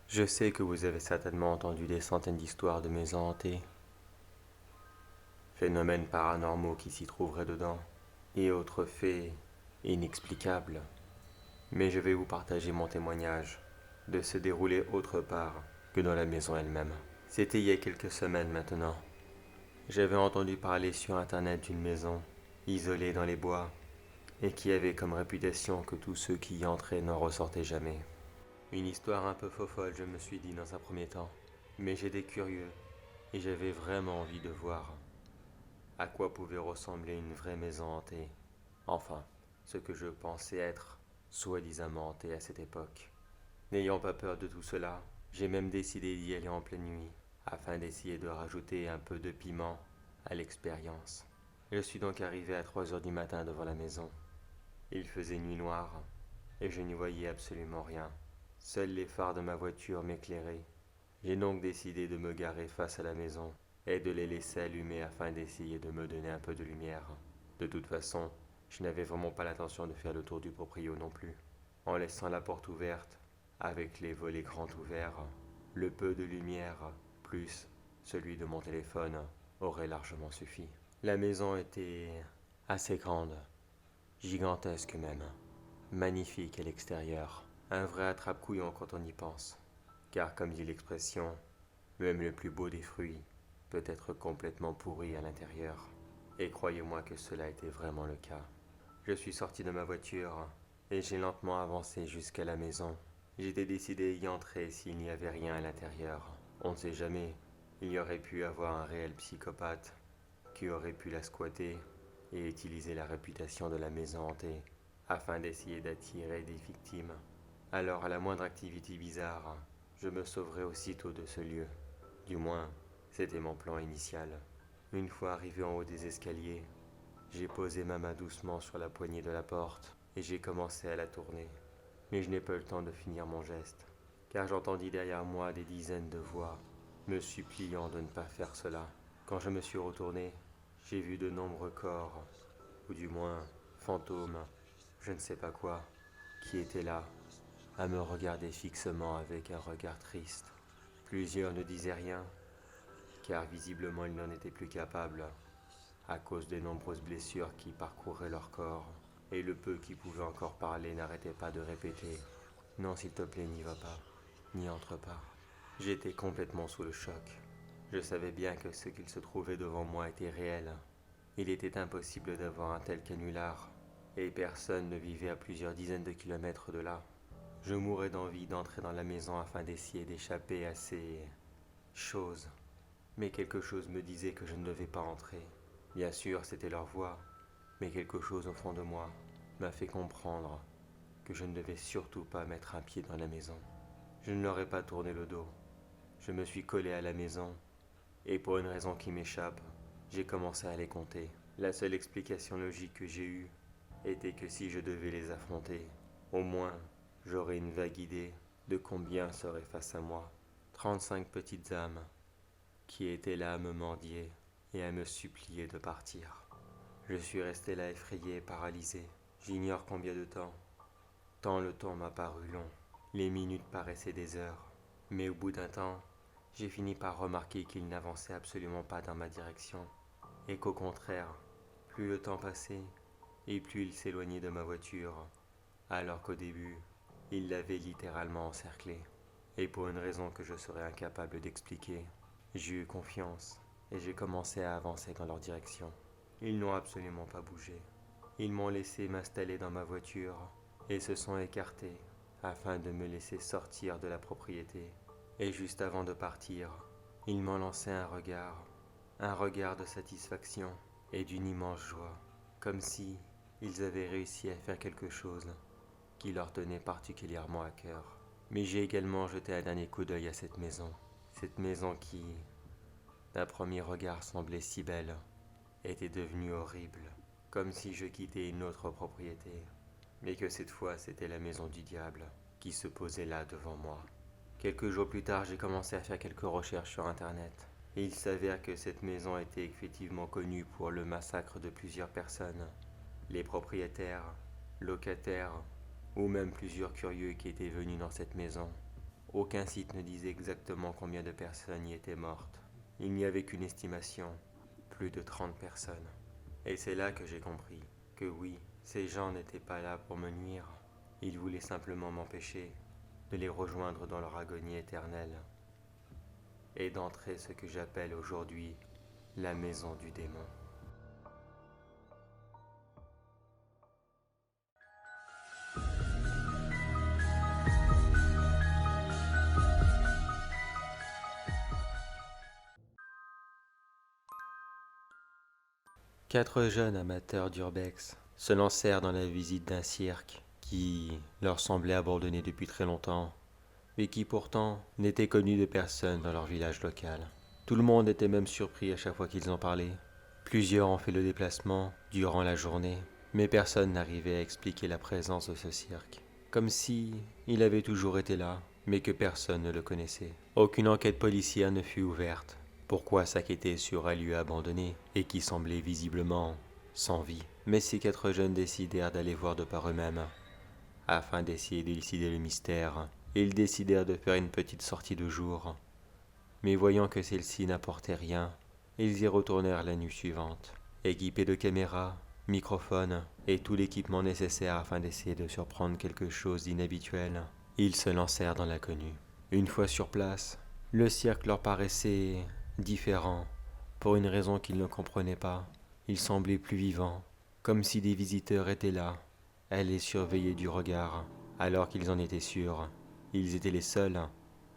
Je sais que vous avez certainement entendu des centaines d'histoires de maisons hantées, phénomènes paranormaux qui s'y trouveraient dedans, et autres faits inexplicables. Mais je vais vous partager mon témoignage de se dérouler autre part que dans la maison elle-même. C'était il y a quelques semaines maintenant. J'avais entendu parler sur internet d'une maison isolée dans les bois et qui avait comme réputation que tous ceux qui y entraient n'en ressortaient jamais. Une histoire un peu fofolle, je me suis dit dans un premier temps. Mais j'étais curieux et j'avais vraiment envie de voir à quoi pouvait ressembler une vraie maison hantée. Enfin, ce que je pensais être soi-disant hanté à cette époque. N'ayant pas peur de tout cela, j'ai même décidé d'y aller en pleine nuit, afin d'essayer de rajouter un peu de piment à l'expérience. Je suis donc arrivé à 3 heures du matin devant la maison. Il faisait nuit noire et je n'y voyais absolument rien. Seuls les phares de ma voiture m'éclairaient. J'ai donc décidé de me garer face à la maison et de les laisser allumer afin d'essayer de me donner un peu de lumière. De toute façon, je n'avais vraiment pas l'intention de faire le tour du proprio non plus. En laissant la porte ouverte, avec les volets grands ouverts, le peu de lumière, plus celui de mon téléphone, aurait largement suffi. La maison était assez grande, gigantesque même, magnifique à l'extérieur, un vrai attrape-couillon quand on y pense. Car comme dit l'expression, même le plus beau des fruits peut être complètement pourri à l'intérieur. Et croyez-moi que cela était vraiment le cas. Je suis sorti de ma voiture et j'ai lentement avancé jusqu'à la maison. J'étais décidé à y entrer s'il n'y avait rien à l'intérieur. On ne sait jamais, il y aurait pu avoir un réel psychopathe qui aurait pu la squatter et utiliser la réputation de la maison hantée afin d'essayer d'attirer des victimes. Alors à la moindre activité bizarre, je me sauverai aussitôt de ce lieu. Du moins, c'était mon plan initial. Une fois arrivé en haut des escaliers, j'ai posé ma main doucement sur la poignée de la porte et j'ai commencé à la tourner. Mais je n'ai pas eu le temps de finir mon geste, car j'entendis derrière moi des dizaines de voix me suppliant de ne pas faire cela. Quand je me suis retourné, j'ai vu de nombreux corps, ou du moins fantômes, je ne sais pas quoi, qui étaient là, à me regarder fixement avec un regard triste. Plusieurs ne disaient rien, car visiblement ils n'en étaient plus capables, à cause des nombreuses blessures qui parcouraient leur corps, et le peu qui pouvaient encore parler n'arrêtait pas de répéter « Non, s'il te plaît, n'y va pas, n'y entre pas ». J'étais complètement sous le choc. Je savais bien que ce qu'il se trouvait devant moi était réel. Il était impossible d'avoir un tel canular, et personne ne vivait à plusieurs dizaines de kilomètres de là. Je mourais d'envie d'entrer dans la maison afin d'essayer d'échapper à ces choses. Mais quelque chose me disait que je ne devais pas entrer. Bien sûr, c'était leur voix, mais quelque chose au fond de moi m'a fait comprendre que je ne devais surtout pas mettre un pied dans la maison. Je ne leur ai pas tourné le dos. Je me suis collé à la maison, et pour une raison qui m'échappe, j'ai commencé à les compter. La seule explication logique que j'ai eue était que si je devais les affronter, au moins j'aurais une vague idée de combien seraient face à moi. 35 petites âmes qui étaient là à me mendier et à me supplier de partir. Je suis resté là effrayé, paralysé. J'ignore combien de temps. Tant le temps m'a paru long. Les minutes paraissaient des heures. Mais au bout d'un temps, j'ai fini par remarquer qu'il n'avançait absolument pas dans ma direction. Et qu'au contraire, plus le temps passait, et plus il s'éloignait de ma voiture, alors qu'au début, il l'avait littéralement encerclée. Et pour une raison que je serais incapable d'expliquer, j'ai eu confiance et j'ai commencé à avancer dans leur direction. Ils n'ont absolument pas bougé. Ils m'ont laissé m'installer dans ma voiture et se sont écartés afin de me laisser sortir de la propriété. Et juste avant de partir, ils m'ont lancé un regard de satisfaction et d'une immense joie, comme si ils avaient réussi à faire quelque chose qui leur tenait particulièrement à cœur. Mais j'ai également jeté un dernier coup d'œil à cette maison qui, d'un premier regard, semblait si belle, était devenue horrible, comme si je quittais une autre propriété, mais que cette fois c'était la maison du diable qui se posait là devant moi. Quelques jours plus tard, j'ai commencé à faire quelques recherches sur Internet. Et il s'avère que cette maison était effectivement connue pour le massacre de plusieurs personnes. Les propriétaires, locataires, ou même plusieurs curieux qui étaient venus dans cette maison. Aucun site ne disait exactement combien de personnes y étaient mortes. Il n'y avait qu'une estimation, plus de 30 personnes. Et c'est là que j'ai compris que oui, ces gens n'étaient pas là pour me nuire. Ils voulaient simplement m'empêcher de les rejoindre dans leur agonie éternelle et d'entrer ce que j'appelle aujourd'hui la maison du démon. Quatre jeunes amateurs d'urbex se lancèrent dans la visite d'un cirque qui leur semblait abandonné depuis très longtemps et qui pourtant n'était connu de personne dans leur village local. Tout le monde était même surpris à chaque fois qu'ils en parlaient. Plusieurs ont fait le déplacement durant la journée, mais personne n'arrivait à expliquer la présence de ce cirque. Comme si il avait toujours été là, mais que personne ne le connaissait. Aucune enquête policière ne fut ouverte. Pourquoi s'inquiéter sur un lieu abandonné et qui semblait visiblement sans vie? Mais ces quatre jeunes décidèrent d'aller voir de par eux-mêmes. Afin d'essayer d'élucider le mystère, ils décidèrent de faire une petite sortie de jour. Mais voyant que celle-ci n'apportait rien, ils y retournèrent la nuit suivante, équipés de caméras, microphones et tout l'équipement nécessaire afin d'essayer de surprendre quelque chose d'inhabituel. Ils se lancèrent dans l'inconnu. Une fois sur place, le cirque leur paraissait différent, pour une raison qu'ils ne comprenaient pas. Il semblait plus vivant, comme si des visiteurs étaient là, à les surveiller du regard, alors qu'ils en étaient sûrs. Ils étaient les seuls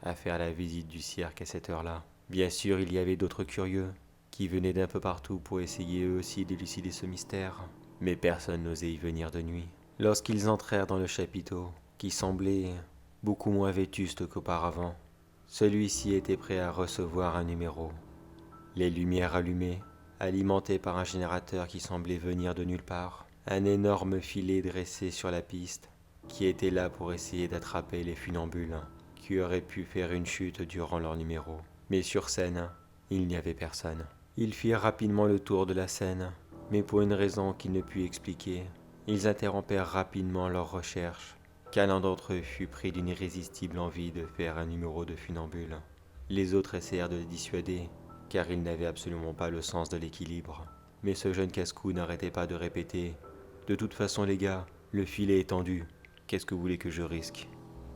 à faire la visite du cirque à cette heure-là. Bien sûr, il y avait d'autres curieux, qui venaient d'un peu partout pour essayer eux aussi d'élucider ce mystère, mais personne n'osait y venir de nuit. Lorsqu'ils entrèrent dans le chapiteau, qui semblait beaucoup moins vétuste qu'auparavant, celui-ci était prêt à recevoir un numéro. Les lumières allumées, alimentées par un générateur qui semblait venir de nulle part, un énorme filet dressé sur la piste, qui était là pour essayer d'attraper les funambules qui auraient pu faire une chute durant leur numéro. Mais sur scène, il n'y avait personne. Ils firent rapidement le tour de la scène, mais pour une raison qu'ils ne purent expliquer, ils interrompèrent rapidement leurs recherches, car l'un d'entre eux fut pris d'une irrésistible envie de faire un numéro de funambule. Les autres essayèrent de les dissuader, car ils n'avaient absolument pas le sens de l'équilibre. Mais ce jeune casse-cou n'arrêtait pas de répéter « De toute façon les gars, le filet est tendu, qu'est-ce que vous voulez que je risque ?»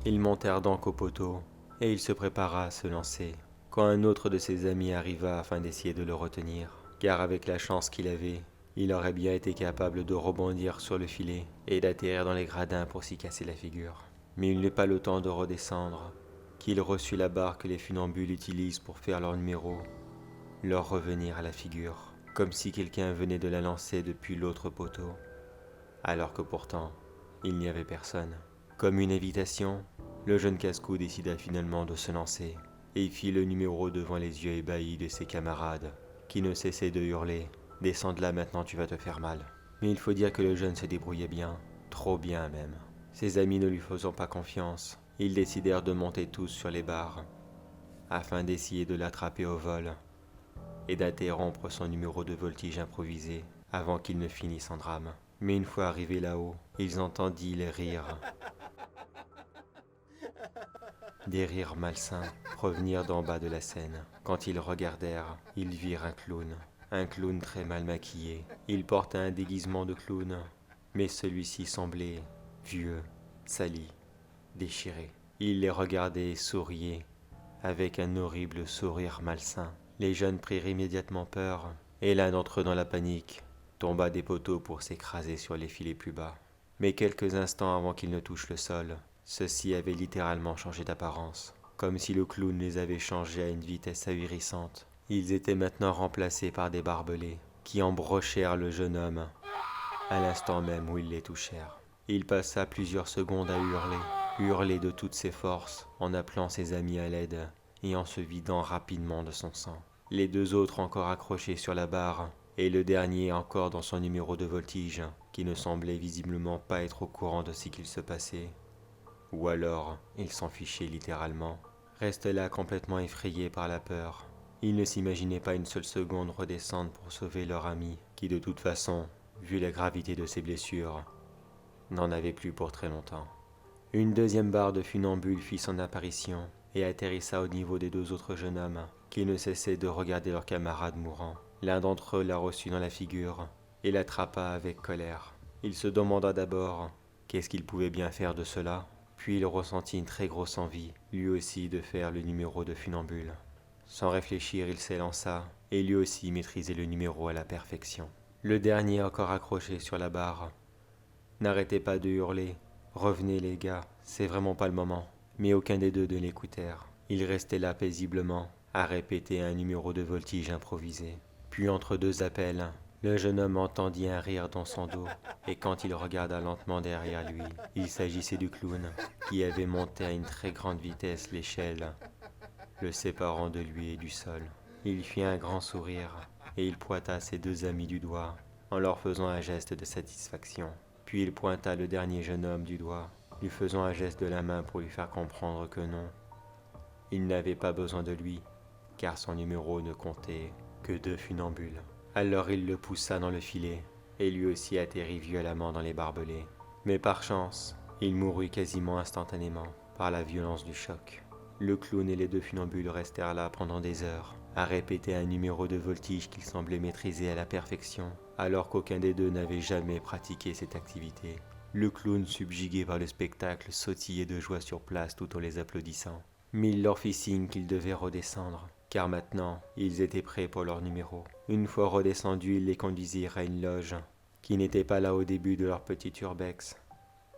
Ils montèrent donc au poteau, et il se prépara à se lancer, quand un autre de ses amis arriva afin d'essayer de le retenir, car avec la chance qu'il avait, il aurait bien été capable de rebondir sur le filet et d'atterrir dans les gradins pour s'y casser la figure. Mais il n'eut pas le temps de redescendre, qu'il reçut la barre que les funambules utilisent pour faire leur numéro, leur revenir à la figure, comme si quelqu'un venait de la lancer depuis l'autre poteau, alors que pourtant, il n'y avait personne. Comme une invitation, le jeune casse-cou décida finalement de se lancer, et fit le numéro devant les yeux ébahis de ses camarades, qui ne cessaient de hurler « Descends de là maintenant, tu vas te faire mal ». Mais il faut dire que le jeune se débrouillait bien, trop bien même. Ses amis ne lui faisant pas confiance, ils décidèrent de monter tous sur les barres, afin d'essayer de l'attraper au vol, et d'interrompre son numéro de voltige improvisé avant qu'il ne finisse en drame. Mais une fois arrivés là-haut, ils entendirent les rires. Des rires malsains provenir d'en bas de la scène. Quand ils regardèrent, ils virent un clown très mal maquillé. Il portait un déguisement de clown, mais celui-ci semblait vieux, sali, déchiré. Il les regardait et souriait, avec un horrible sourire malsain. Les jeunes prirent immédiatement peur, et l'un d'entre eux dans la panique tomba des poteaux pour s'écraser sur les filets plus bas. Mais quelques instants avant qu'il ne touche le sol, ceux-ci avaient littéralement changé d'apparence, comme si le clown les avait changés à une vitesse ahurissante. Ils étaient maintenant remplacés par des barbelés, qui embrochèrent le jeune homme, à l'instant même où ils les touchèrent. Il passa plusieurs secondes à hurler de toutes ses forces, en appelant ses amis à l'aide, et en se vidant rapidement de son sang. Les deux autres encore accrochés sur la barre, et le dernier encore dans son numéro de voltige, qui ne semblait visiblement pas être au courant de ce qu'il se passait. Ou alors, il s'en fichait littéralement, restent là complètement effrayés par la peur. Ils ne s'imaginaient pas une seule seconde redescendre pour sauver leur ami, qui de toute façon, vu la gravité de ses blessures, n'en avait plus pour très longtemps. Une deuxième barre de funambules fit son apparition et atterrissa au niveau des deux autres jeunes hommes, qui ne cessaient de regarder leur camarade mourant. L'un d'entre eux la reçut dans la figure et l'attrapa avec colère. Il se demanda d'abord qu'est-ce qu'il pouvait bien faire de cela, puis il ressentit une très grosse envie, lui aussi, de faire le numéro de funambule. Sans réfléchir, il s'élança et lui aussi maîtrisait le numéro à la perfection. Le dernier, encore accroché sur la barre, n'arrêtait pas de hurler « Revenez les gars, c'est vraiment pas le moment ». Mais aucun des deux ne l'écoutèrent. Ils restaient là paisiblement, à répéter un numéro de voltige improvisé. Puis entre deux appels, le jeune homme entendit un rire dans son dos, et quand il regarda lentement derrière lui, il s'agissait du clown, qui avait monté à une très grande vitesse l'échelle, le séparant de lui et du sol. Il fit un grand sourire, et il pointa ses deux amis du doigt, en leur faisant un geste de satisfaction. Puis il pointa le dernier jeune homme du doigt, lui faisant un geste de la main pour lui faire comprendre que non, il n'avait pas besoin de lui, car son numéro ne comptait que 2 funambules. Alors il le poussa dans le filet, et lui aussi atterrit violemment dans les barbelés. Mais par chance, il mourut quasiment instantanément, par la violence du choc. Le clown et les 2 funambules restèrent là pendant des heures, à répéter un numéro de voltige qu'ils semblaient maîtriser à la perfection, alors qu'aucun des deux n'avait jamais pratiqué cette activité. Le clown, subjugué par le spectacle, sautillait de joie sur place tout en les applaudissant. Mais il leur fit signe qu'ils devaient redescendre, car maintenant, ils étaient prêts pour leur numéro. Une fois redescendus, ils les conduisirent à une loge, qui n'était pas là au début de leur petit urbex,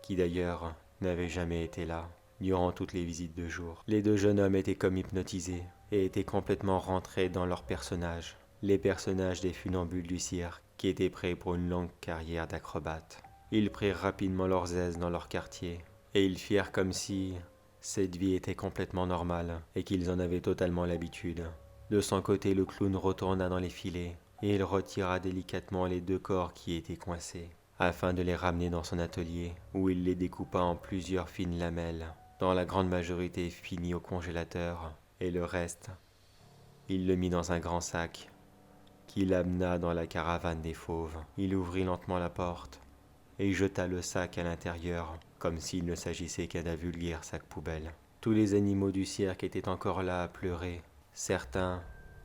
qui d'ailleurs n'avait jamais été là, durant toutes les visites de jour. Les 2 jeunes hommes étaient comme hypnotisés, et étaient complètement rentrés dans leurs personnages, les personnages des funambules du cirque, qui étaient prêts pour une longue carrière d'acrobates. Ils prirent rapidement leurs aises dans leur quartier, et ils firent comme si cette vie était complètement normale et qu'ils en avaient totalement l'habitude. De son côté, le clown retourna dans les filets et il retira délicatement les 2 corps qui étaient coincés, afin de les ramener dans son atelier, où il les découpa en plusieurs fines lamelles, dont la grande majorité finit au congélateur, et le reste, il le mit dans un grand sac, qu'il amena dans la caravane des fauves. Il ouvrit lentement la porte, et jeta le sac à l'intérieur, comme s'il ne s'agissait qu'un vulgaire sac poubelle. Tous les animaux du cirque étaient encore là à pleurer. Certains,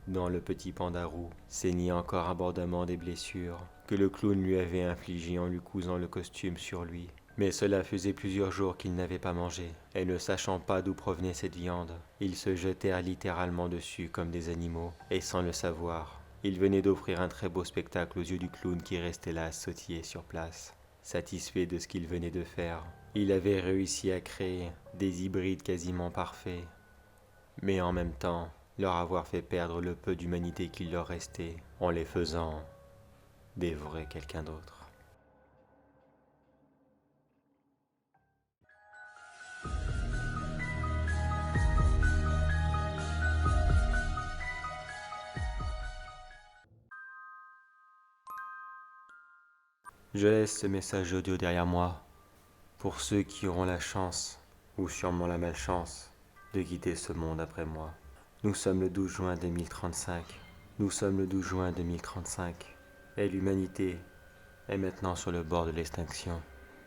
dont le petit pandarou, saignaient encore abondamment des blessures que le clown lui avait infligées en lui cousant le costume sur lui. Mais cela faisait plusieurs jours qu'ils n'avaient pas mangé, et ne sachant pas d'où provenait cette viande, ils se jetèrent littéralement dessus comme des animaux, et sans le savoir. Ils venaient d'offrir un très beau spectacle aux yeux du clown qui restait là à sautiller sur place. Satisfait de ce qu'il venait de faire, il avait réussi à créer des hybrides quasiment parfaits, mais en même temps leur avoir fait perdre le peu d'humanité qu'il leur restait en les faisant dévorer quelqu'un d'autre. Je laisse ce message audio derrière moi pour ceux qui auront la chance, ou sûrement la malchance, de quitter ce monde après moi. Nous sommes le 12 juin 2035. Nous sommes le 12 juin 2035. Et l'humanité est maintenant sur le bord de l'extinction,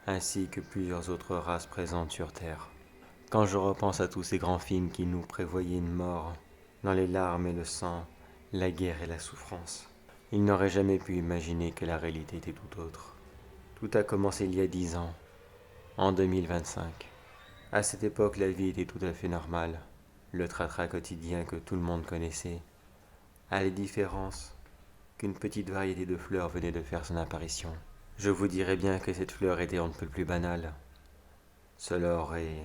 ainsi que plusieurs autres races présentes sur Terre. Quand je repense à tous ces grands films qui nous prévoyaient une mort, dans les larmes et le sang, la guerre et la souffrance, ils n'auraient jamais pu imaginer que la réalité était tout autre. Tout a commencé il y a 10 ans, en 2025. À cette époque, la vie était tout à fait normale, le train-train quotidien que tout le monde connaissait, à la différence qu'une petite variété de fleurs venait de faire son apparition. Je vous dirais bien que cette fleur était on ne peut plus banale. Cela aurait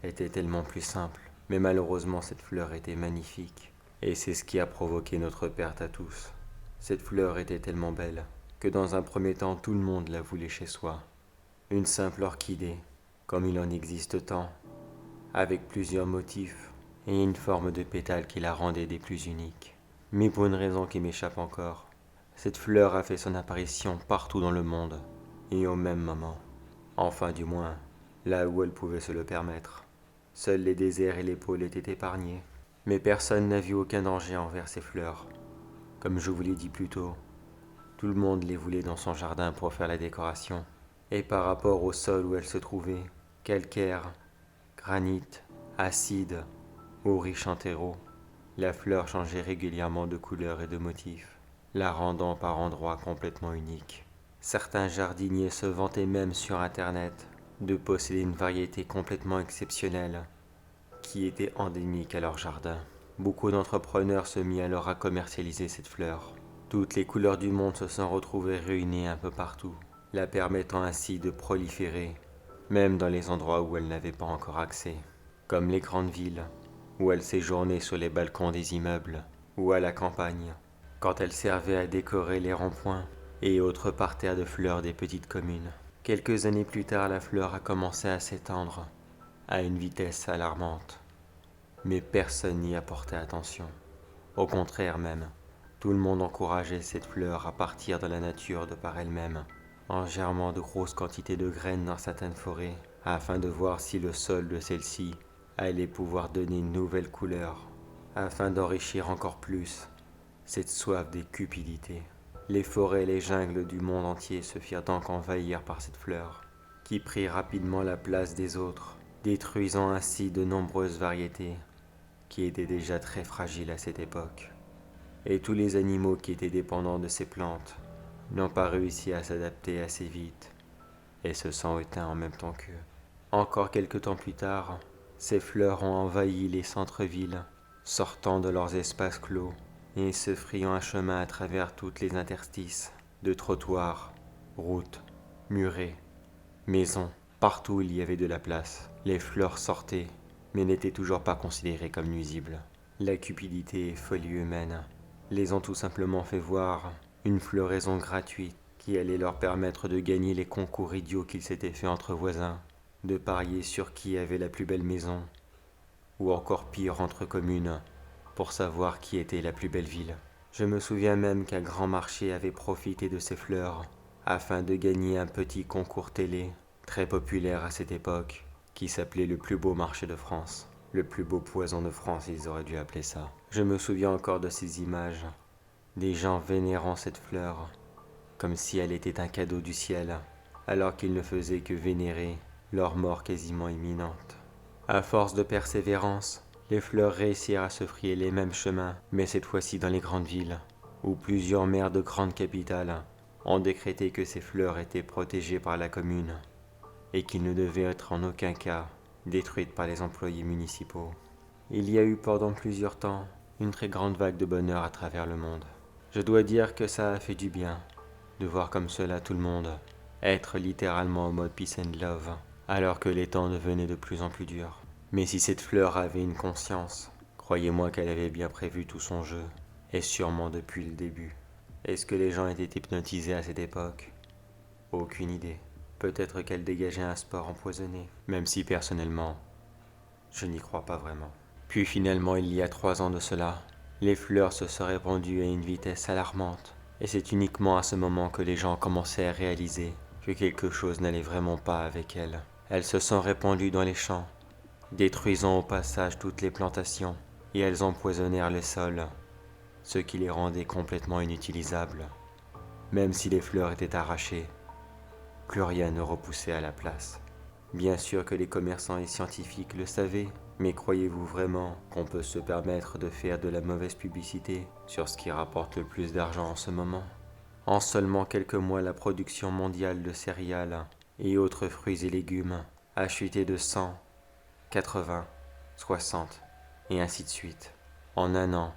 été tellement plus simple, mais malheureusement cette fleur était magnifique, et c'est ce qui a provoqué notre perte à tous. Cette fleur était tellement belle que dans un premier temps tout le monde la voulait chez soi. Une simple orchidée, comme il en existe tant, avec plusieurs motifs et une forme de pétale qui la rendait des plus uniques. Mais pour une raison qui m'échappe encore, cette fleur a fait son apparition partout dans le monde, et au même moment. Enfin du moins, là où elle pouvait se le permettre. Seuls les déserts et les pôles étaient épargnés. Mais personne n'a vu aucun danger envers ces fleurs. Comme je vous l'ai dit plus tôt, tout le monde les voulait dans son jardin pour faire la décoration. Et par rapport au sol où elles se trouvaient, calcaire, granit, acide ou riche en terreau, la fleur changeait régulièrement de couleur et de motif, la rendant par endroits complètement unique. Certains jardiniers se vantaient même sur Internet de posséder une variété complètement exceptionnelle qui était endémique à leur jardin. Beaucoup d'entrepreneurs se mirent alors à commercialiser cette fleur. Toutes les couleurs du monde se sont retrouvées réunies un peu partout, la permettant ainsi de proliférer, même dans les endroits où elle n'avait pas encore accès, comme les grandes villes, où elle séjournait sur les balcons des immeubles, ou à la campagne, quand elle servait à décorer les ronds-points et autres parterres de fleurs des petites communes. Quelques années plus tard, la fleur a commencé à s'étendre à une vitesse alarmante, mais personne n'y a porté attention. Au contraire même, tout le monde encourageait cette fleur à partir de la nature de par elle-même, en germant de grosses quantités de graines dans certaines forêts, afin de voir si le sol de celle-ci allait pouvoir donner une nouvelle couleur, afin d'enrichir encore plus cette soif des cupidités. Les forêts et les jungles du monde entier se firent donc envahir par cette fleur, qui prit rapidement la place des autres, détruisant ainsi de nombreuses variétés qui étaient déjà très fragiles à cette époque. Et tous les animaux qui étaient dépendants de ces plantes n'ont pas réussi à s'adapter assez vite et se sont éteints en même temps qu'eux. Encore quelque temps plus tard, ces fleurs ont envahi les centres-villes, sortant de leurs espaces clos et se frayant un chemin à travers toutes les interstices de trottoirs, routes, murets, maisons. Partout où il y avait de la place, les fleurs sortaient, mais n'étaient toujours pas considérées comme nuisibles. La cupidité et folie humaine les ont tout simplement fait voir une floraison gratuite qui allait leur permettre de gagner les concours idiots qu'ils s'étaient fait entre voisins, de parier sur qui avait la plus belle maison, ou encore pire entre communes, pour savoir qui était la plus belle ville. Je me souviens même qu'un grand marché avait profité de ces fleurs afin de gagner un petit concours télé très populaire à cette époque, qui s'appelait le plus beau marché de France. Le plus beau poison de France, ils auraient dû appeler ça. Je me souviens encore de ces images, des gens vénérant cette fleur, comme si elle était un cadeau du ciel, alors qu'ils ne faisaient que vénérer leur mort quasiment imminente. À force de persévérance, les fleurs réussirent à se frayer les mêmes chemins, mais cette fois-ci dans les grandes villes, où plusieurs maires de grandes capitales ont décrété que ces fleurs étaient protégées par la commune et qu'ils ne devaient être en aucun cas détruites par les employés municipaux. Il y a eu pendant plusieurs temps une très grande vague de bonheur à travers le monde. Je dois dire que ça a fait du bien de voir comme cela tout le monde être littéralement en mode peace and love, alors que les temps devenaient de plus en plus durs. Mais si cette fleur avait une conscience, croyez-moi qu'elle avait bien prévu tout son jeu, et sûrement depuis le début. Est-ce que les gens étaient hypnotisés à cette époque? Aucune idée. Peut-être qu'elle dégageait un sport empoisonné, même si personnellement, je n'y crois pas vraiment. Puis finalement, il y a 3 ans de cela, les fleurs se sont répandues à une vitesse alarmante, et c'est uniquement à ce moment que les gens commençaient à réaliser que quelque chose n'allait vraiment pas avec elles. Elles se sont répandues dans les champs, détruisant au passage toutes les plantations, et elles empoisonnèrent le sol, ce qui les rendait complètement inutilisables. Même si les fleurs étaient arrachées, plus rien ne repoussait à la place. Bien sûr que les commerçants et scientifiques le savaient, mais croyez-vous vraiment qu'on peut se permettre de faire de la mauvaise publicité sur ce qui rapporte le plus d'argent en ce moment? En seulement quelques mois, la production mondiale de céréales et autres fruits et légumes a chuté de 100, 80, 60 et ainsi de suite. En un an,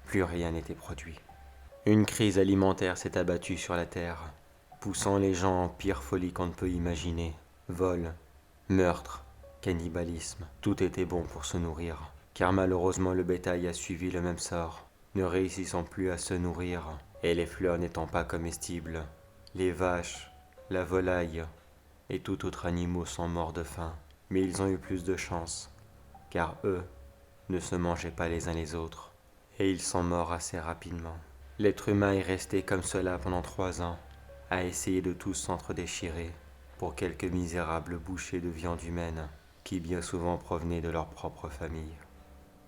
plus rien n'était produit. Une crise alimentaire s'est abattue sur la terre, poussant les gens en pire folie qu'on ne peut imaginer. Vol, meurtre, cannibalisme, tout était bon pour se nourrir, car malheureusement le bétail a suivi le même sort, ne réussissant plus à se nourrir, et les fleurs n'étant pas comestibles. Les vaches, la volaille et tout autre animal sont morts de faim, mais ils ont eu plus de chance, car eux ne se mangeaient pas les uns les autres, et ils sont morts assez rapidement. L'être humain est resté comme cela pendant 3 ans, à essayer de tous s'entre-déchirer pour quelques misérables bouchées de viande humaine. qui bien souvent provenaient de leur propre famille.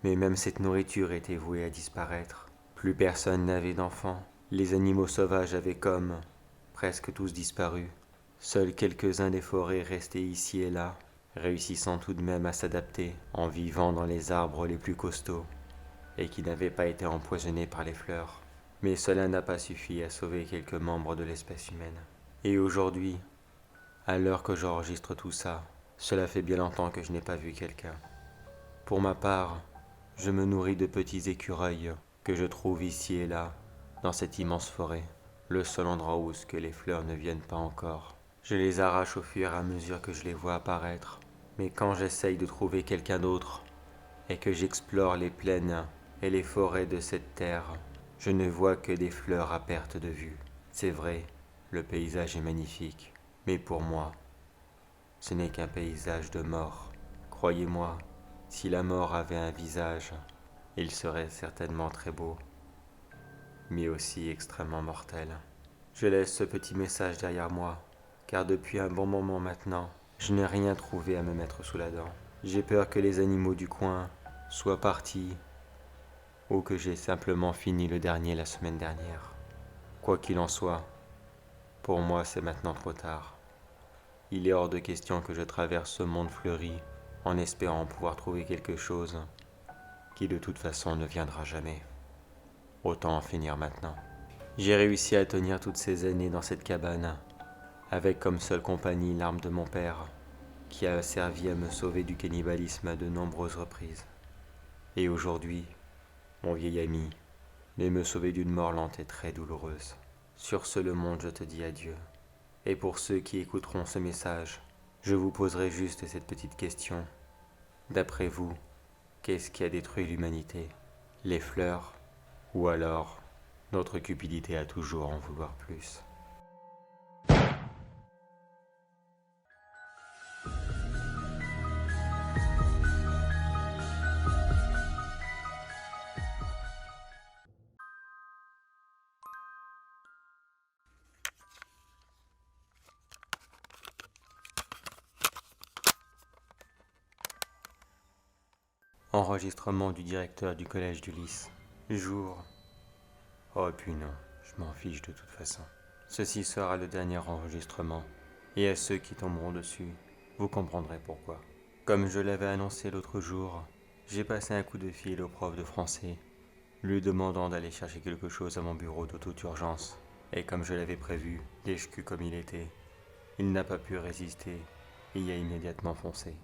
Mais même cette nourriture était vouée à disparaître. Plus personne n'avait d'enfants. Les animaux sauvages avaient comme presque tous disparu. Seuls quelques-uns des forêts restés ici et là, réussissant tout de même à s'adapter en vivant dans les arbres les plus costauds et qui n'avaient pas été empoisonnés par les fleurs. Mais cela n'a pas suffi à sauver quelques membres de l'espèce humaine. Et aujourd'hui, à l'heure que j'enregistre tout ça, cela fait bien longtemps que je n'ai pas vu quelqu'un. Pour ma part, je me nourris de petits écureuils que je trouve ici et là, dans cette immense forêt, le seul endroit où ce que les fleurs ne viennent pas encore. Je les arrache au fur et à mesure que je les vois apparaître, mais quand j'essaye de trouver quelqu'un d'autre et que j'explore les plaines et les forêts de cette terre, je ne vois que des fleurs à perte de vue. C'est vrai, le paysage est magnifique, mais pour moi, ce n'est qu'un paysage de mort. Croyez-moi, si la mort avait un visage, il serait certainement très beau, mais aussi extrêmement mortel. Je laisse ce petit message derrière moi, car depuis un bon moment maintenant, je n'ai rien trouvé à me mettre sous la dent. J'ai peur que les animaux du coin soient partis, ou que j'ai simplement fini le dernier la semaine dernière. Quoi qu'il en soit, pour moi c'est maintenant trop tard. Il est hors de question que je traverse ce monde fleuri en espérant pouvoir trouver quelque chose qui de toute façon ne viendra jamais. Autant en finir maintenant. J'ai réussi à tenir toutes ces années dans cette cabane, avec comme seule compagnie l'arme de mon père, qui a servi à me sauver du cannibalisme à de nombreuses reprises. Et aujourd'hui, mon vieil ami, mais me sauver d'une mort lente et très douloureuse. Sur ce, le monde, je te dis adieu. Et pour ceux qui écouteront ce message, je vous poserai juste cette petite question. D'après vous, qu'est-ce qui a détruit l'humanité? Les fleurs? Ou alors, notre cupidité à toujours en vouloir plus? Enregistrement du directeur du collège du Lys. Jour. Oh puis non, je m'en fiche de toute façon. Ceci sera le dernier enregistrement, et à ceux qui tomberont dessus, vous comprendrez pourquoi. Comme je l'avais annoncé l'autre jour, j'ai passé un coup de fil au prof de français, lui demandant d'aller chercher quelque chose à mon bureau de toute urgence, et comme je l'avais prévu, lèche-cul comme il était, il n'a pas pu résister et y a immédiatement foncé.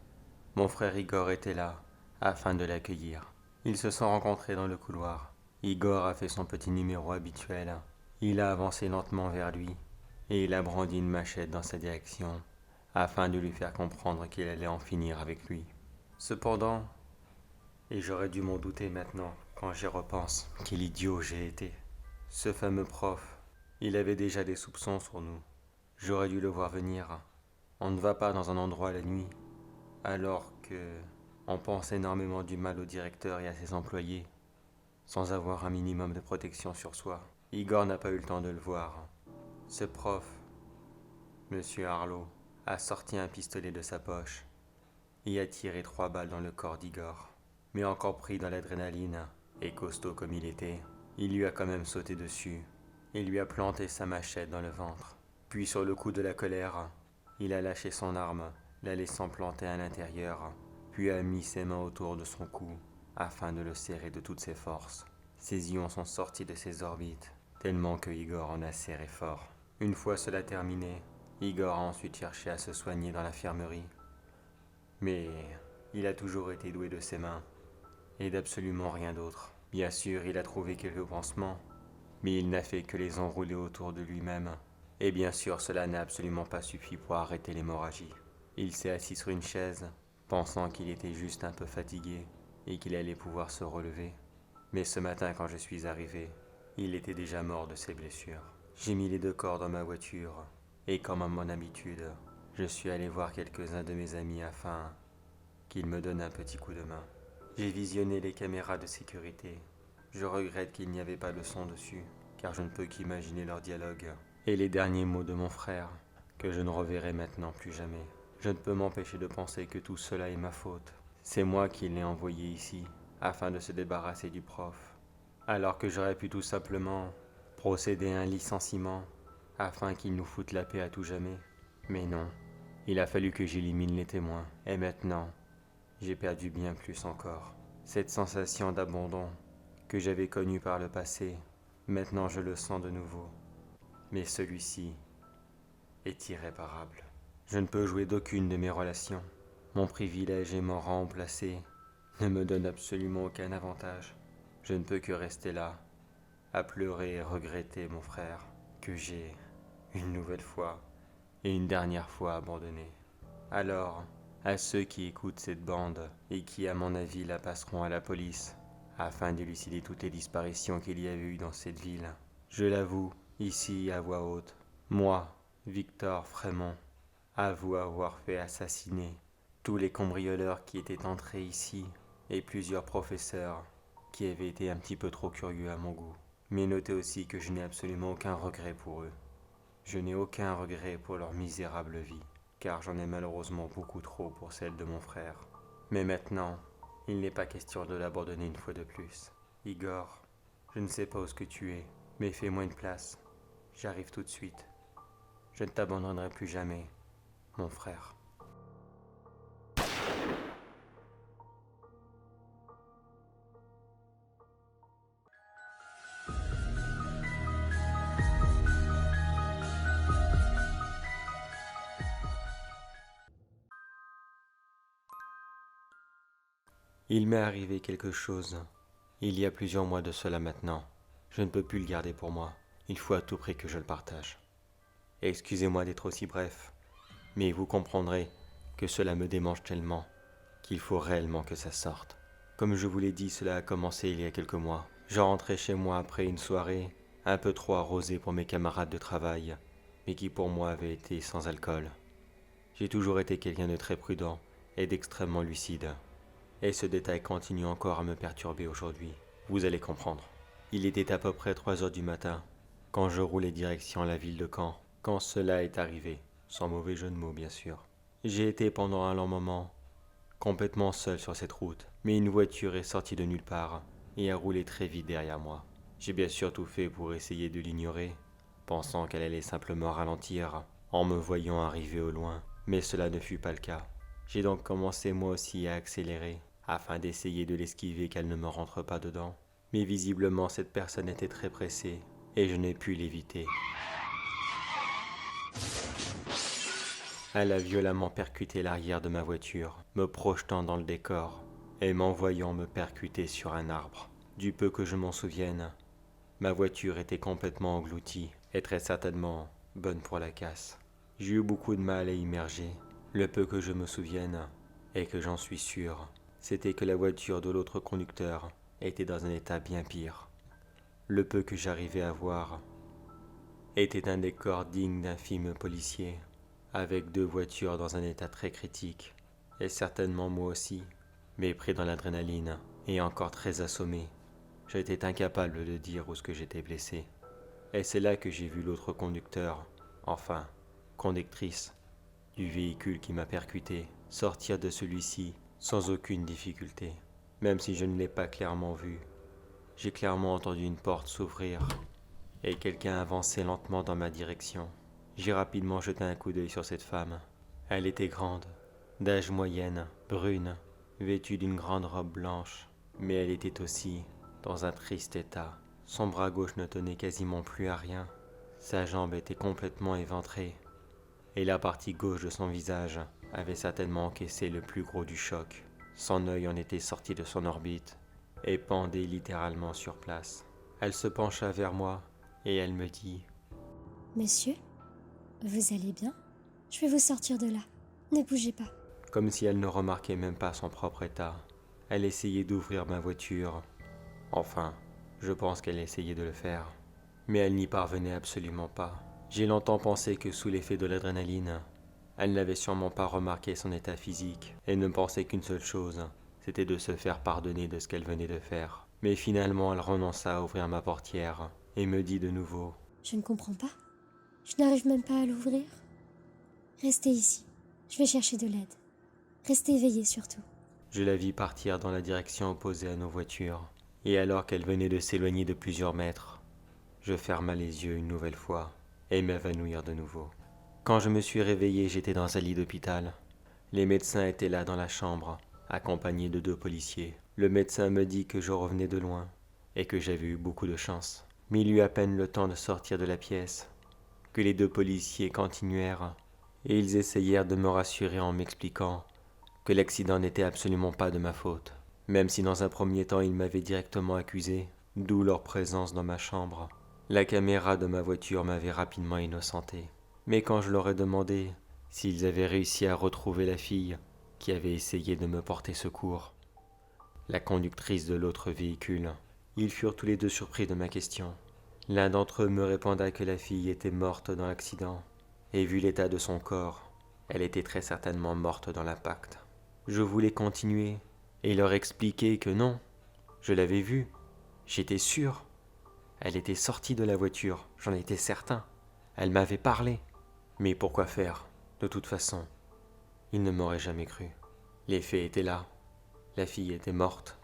Mon frère Igor était là, afin de l'accueillir. Ils se sont rencontrés dans le couloir. Igor a fait son petit numéro habituel. Il a avancé lentement vers lui, et il a brandi une machette dans sa direction, afin de lui faire comprendre qu'il allait en finir avec lui. Cependant, et j'aurais dû m'en douter maintenant, quand j'y repense, quel idiot j'ai été. Ce fameux prof, il avait déjà des soupçons sur nous. J'aurais dû le voir venir. On ne va pas dans un endroit la nuit, alors que on pense énormément du mal au directeur et à ses employés, sans avoir un minimum de protection sur soi. Igor n'a pas eu le temps de le voir. Ce prof, Monsieur Harlow, a sorti un pistolet de sa poche et a tiré 3 balles dans le corps d'Igor. Mais encore pris dans l'adrénaline, et costaud comme il était, il lui a quand même sauté dessus et lui a planté sa machette dans le ventre. Puis sur le coup de la colère, il a lâché son arme, la laissant planter à l'intérieur, puis a mis ses mains autour de son cou, afin de le serrer de toutes ses forces. Ses ions sont sortis de ses orbites, tellement que Igor en a serré fort. Une fois cela terminé, Igor a ensuite cherché à se soigner dans l'infirmerie. Mais il a toujours été doué de ses mains, et d'absolument rien d'autre. Bien sûr, il a trouvé quelques pansements, mais il n'a fait que les enrouler autour de lui-même. Et bien sûr, cela n'a absolument pas suffi pour arrêter l'hémorragie. Il s'est assis sur une chaise, pensant qu'il était juste un peu fatigué et qu'il allait pouvoir se relever. Mais ce matin, quand je suis arrivé, il était déjà mort de ses blessures. J'ai mis les 2 corps dans ma voiture, et comme à mon habitude, je suis allé voir quelques-uns de mes amis afin qu'ils me donnent un petit coup de main. J'ai visionné les caméras de sécurité. Je regrette qu'il n'y avait pas de son dessus, car je ne peux qu'imaginer leur dialogue et les derniers mots de mon frère, que je ne reverrai maintenant plus jamais. Je ne peux m'empêcher de penser que tout cela est ma faute. C'est moi qui l'ai envoyé ici, afin de se débarrasser du prof. Alors que j'aurais pu tout simplement procéder à un licenciement, afin qu'il nous foute la paix à tout jamais. Mais non, il a fallu que j'élimine les témoins. Et maintenant, j'ai perdu bien plus encore. Cette sensation d'abandon que j'avais connue par le passé, maintenant je le sens de nouveau. Mais celui-ci est irréparable. Je ne peux jouer d'aucune de mes relations. Mon privilège et mon rang placé ne me donnent absolument aucun avantage. Je ne peux que rester là, à pleurer et regretter mon frère, que j'ai, une nouvelle fois et une dernière fois abandonné. Alors, à ceux qui écoutent cette bande et qui, à mon avis, la passeront à la police, afin d'élucider toutes les disparitions qu'il y a eu dans cette ville, je l'avoue, ici à voix haute, moi, Victor Frémont, avoue avoir fait assassiner tous les cambrioleurs qui étaient entrés ici et plusieurs professeurs qui avaient été un petit peu trop curieux à mon goût. Mais notez aussi que je n'ai absolument aucun regret pour eux. Je n'ai aucun regret pour leur misérable vie, car j'en ai malheureusement beaucoup trop pour celle de mon frère. Mais maintenant, il n'est pas question de l'abandonner une fois de plus. Igor, je ne sais pas où ce que tu es, mais fais-moi une place. J'arrive tout de suite. Je ne t'abandonnerai plus jamais, mon frère. Il m'est arrivé quelque chose. Il y a plusieurs mois de cela maintenant. Je ne peux plus le garder pour moi. Il faut à tout prix que je le partage. Excusez-moi d'être aussi bref, mais vous comprendrez que cela me démange tellement qu'il faut réellement que ça sorte. Comme je vous l'ai dit, cela a commencé il y a quelques mois. Je rentrais chez moi après une soirée un peu trop arrosée pour mes camarades de travail, mais qui pour moi avait été sans alcool. J'ai toujours été quelqu'un de très prudent et d'extrêmement lucide. Et ce détail continue encore à me perturber aujourd'hui. Vous allez comprendre. Il était à peu près 3 heures du matin, quand je roulais direction la ville de Caen, quand cela est arrivé, sans mauvais jeu de mots bien sûr. J'ai été pendant un long moment complètement seul sur cette route, mais une voiture est sortie de nulle part et a roulé très vite derrière moi. J'ai bien sûr tout fait pour essayer de l'ignorer, pensant qu'elle allait simplement ralentir en me voyant arriver au loin, mais cela ne fut pas le cas. J'ai donc commencé moi aussi à accélérer, afin d'essayer de l'esquiver qu'elle ne me rentre pas dedans. Mais visiblement cette personne était très pressée, et je n'ai pu l'éviter. Elle a violemment percuté l'arrière de ma voiture, me projetant dans le décor, et m'envoyant me percuter sur un arbre. Du peu que je m'en souvienne, ma voiture était complètement engloutie, et très certainement bonne pour la casse. J'ai eu beaucoup de mal à immerger. Le peu que je me souvienne, et que j'en suis sûr, c'était que la voiture de l'autre conducteur était dans un état bien pire. Le peu que j'arrivais à voir était un décor digne d'un film policier, avec 2 voitures dans un état très critique, et certainement moi aussi, mais pris dans l'adrénaline et encore très assommé. J'étais incapable de dire où ce que j'étais blessé. Et c'est là que j'ai vu l'autre conducteur, enfin, conductrice, du véhicule qui m'a percuté, sortir de celui-ci sans aucune difficulté. Même si je ne l'ai pas clairement vu, j'ai clairement entendu une porte s'ouvrir et quelqu'un avancer lentement dans ma direction. J'ai rapidement jeté un coup d'œil sur cette femme. Elle était grande, d'âge moyenne, brune, vêtue d'une grande robe blanche, mais elle était aussi dans un triste état. Son bras gauche ne tenait quasiment plus à rien. Sa jambe était complètement éventrée, et la partie gauche de son visage avait certainement encaissé le plus gros du choc. Son œil en était sorti de son orbite et pendait littéralement sur place. Elle se pencha vers moi et elle me dit « Monsieur, vous allez bien? Je vais vous sortir de là. Ne bougez pas. » Comme si elle ne remarquait même pas son propre état. Elle essayait d'ouvrir ma voiture. Enfin, je pense qu'elle essayait de le faire. Mais elle n'y parvenait absolument pas. J'ai longtemps pensé que sous l'effet de l'adrénaline, elle n'avait sûrement pas remarqué son état physique et ne pensait qu'une seule chose, c'était de se faire pardonner de ce qu'elle venait de faire. Mais finalement, elle renonça à ouvrir ma portière et me dit de nouveau « Je ne comprends pas. Je n'arrive même pas à l'ouvrir. Restez ici. Je vais chercher de l'aide. Restez éveillés surtout. Je la vis partir dans la direction opposée à nos voitures, et alors qu'elle venait de s'éloigner de plusieurs mètres, je ferma les yeux une nouvelle fois et m'évanouir de nouveau. Quand je me suis réveillé, j'étais dans un lit d'hôpital. Les médecins étaient là dans la chambre, accompagnés de 2 policiers. Le médecin me dit que je revenais de loin et que j'avais eu beaucoup de chance. Mais il eut à peine le temps de sortir de la pièce que les 2 policiers continuèrent et ils essayèrent de me rassurer en m'expliquant que l'accident n'était absolument pas de ma faute, même si dans un premier temps ils m'avaient directement accusé, d'où leur présence dans ma chambre. La caméra de ma voiture m'avait rapidement innocenté. Mais quand je leur ai demandé s'ils avaient réussi à retrouver la fille qui avait essayé de me porter secours, la conductrice de l'autre véhicule, ils furent tous les 2 surpris de ma question. L'un d'entre eux me répondit que la fille était morte dans l'accident, et vu l'état de son corps, elle était très certainement morte dans l'impact. Je voulais continuer et leur expliquer que non, je l'avais vue, j'étais sûr. Elle était sortie de la voiture, j'en étais certain. Elle m'avait parlé. Mais pourquoi faire? De toute façon, ils ne m'auraient jamais cru. Les faits étaient là, la fille était morte,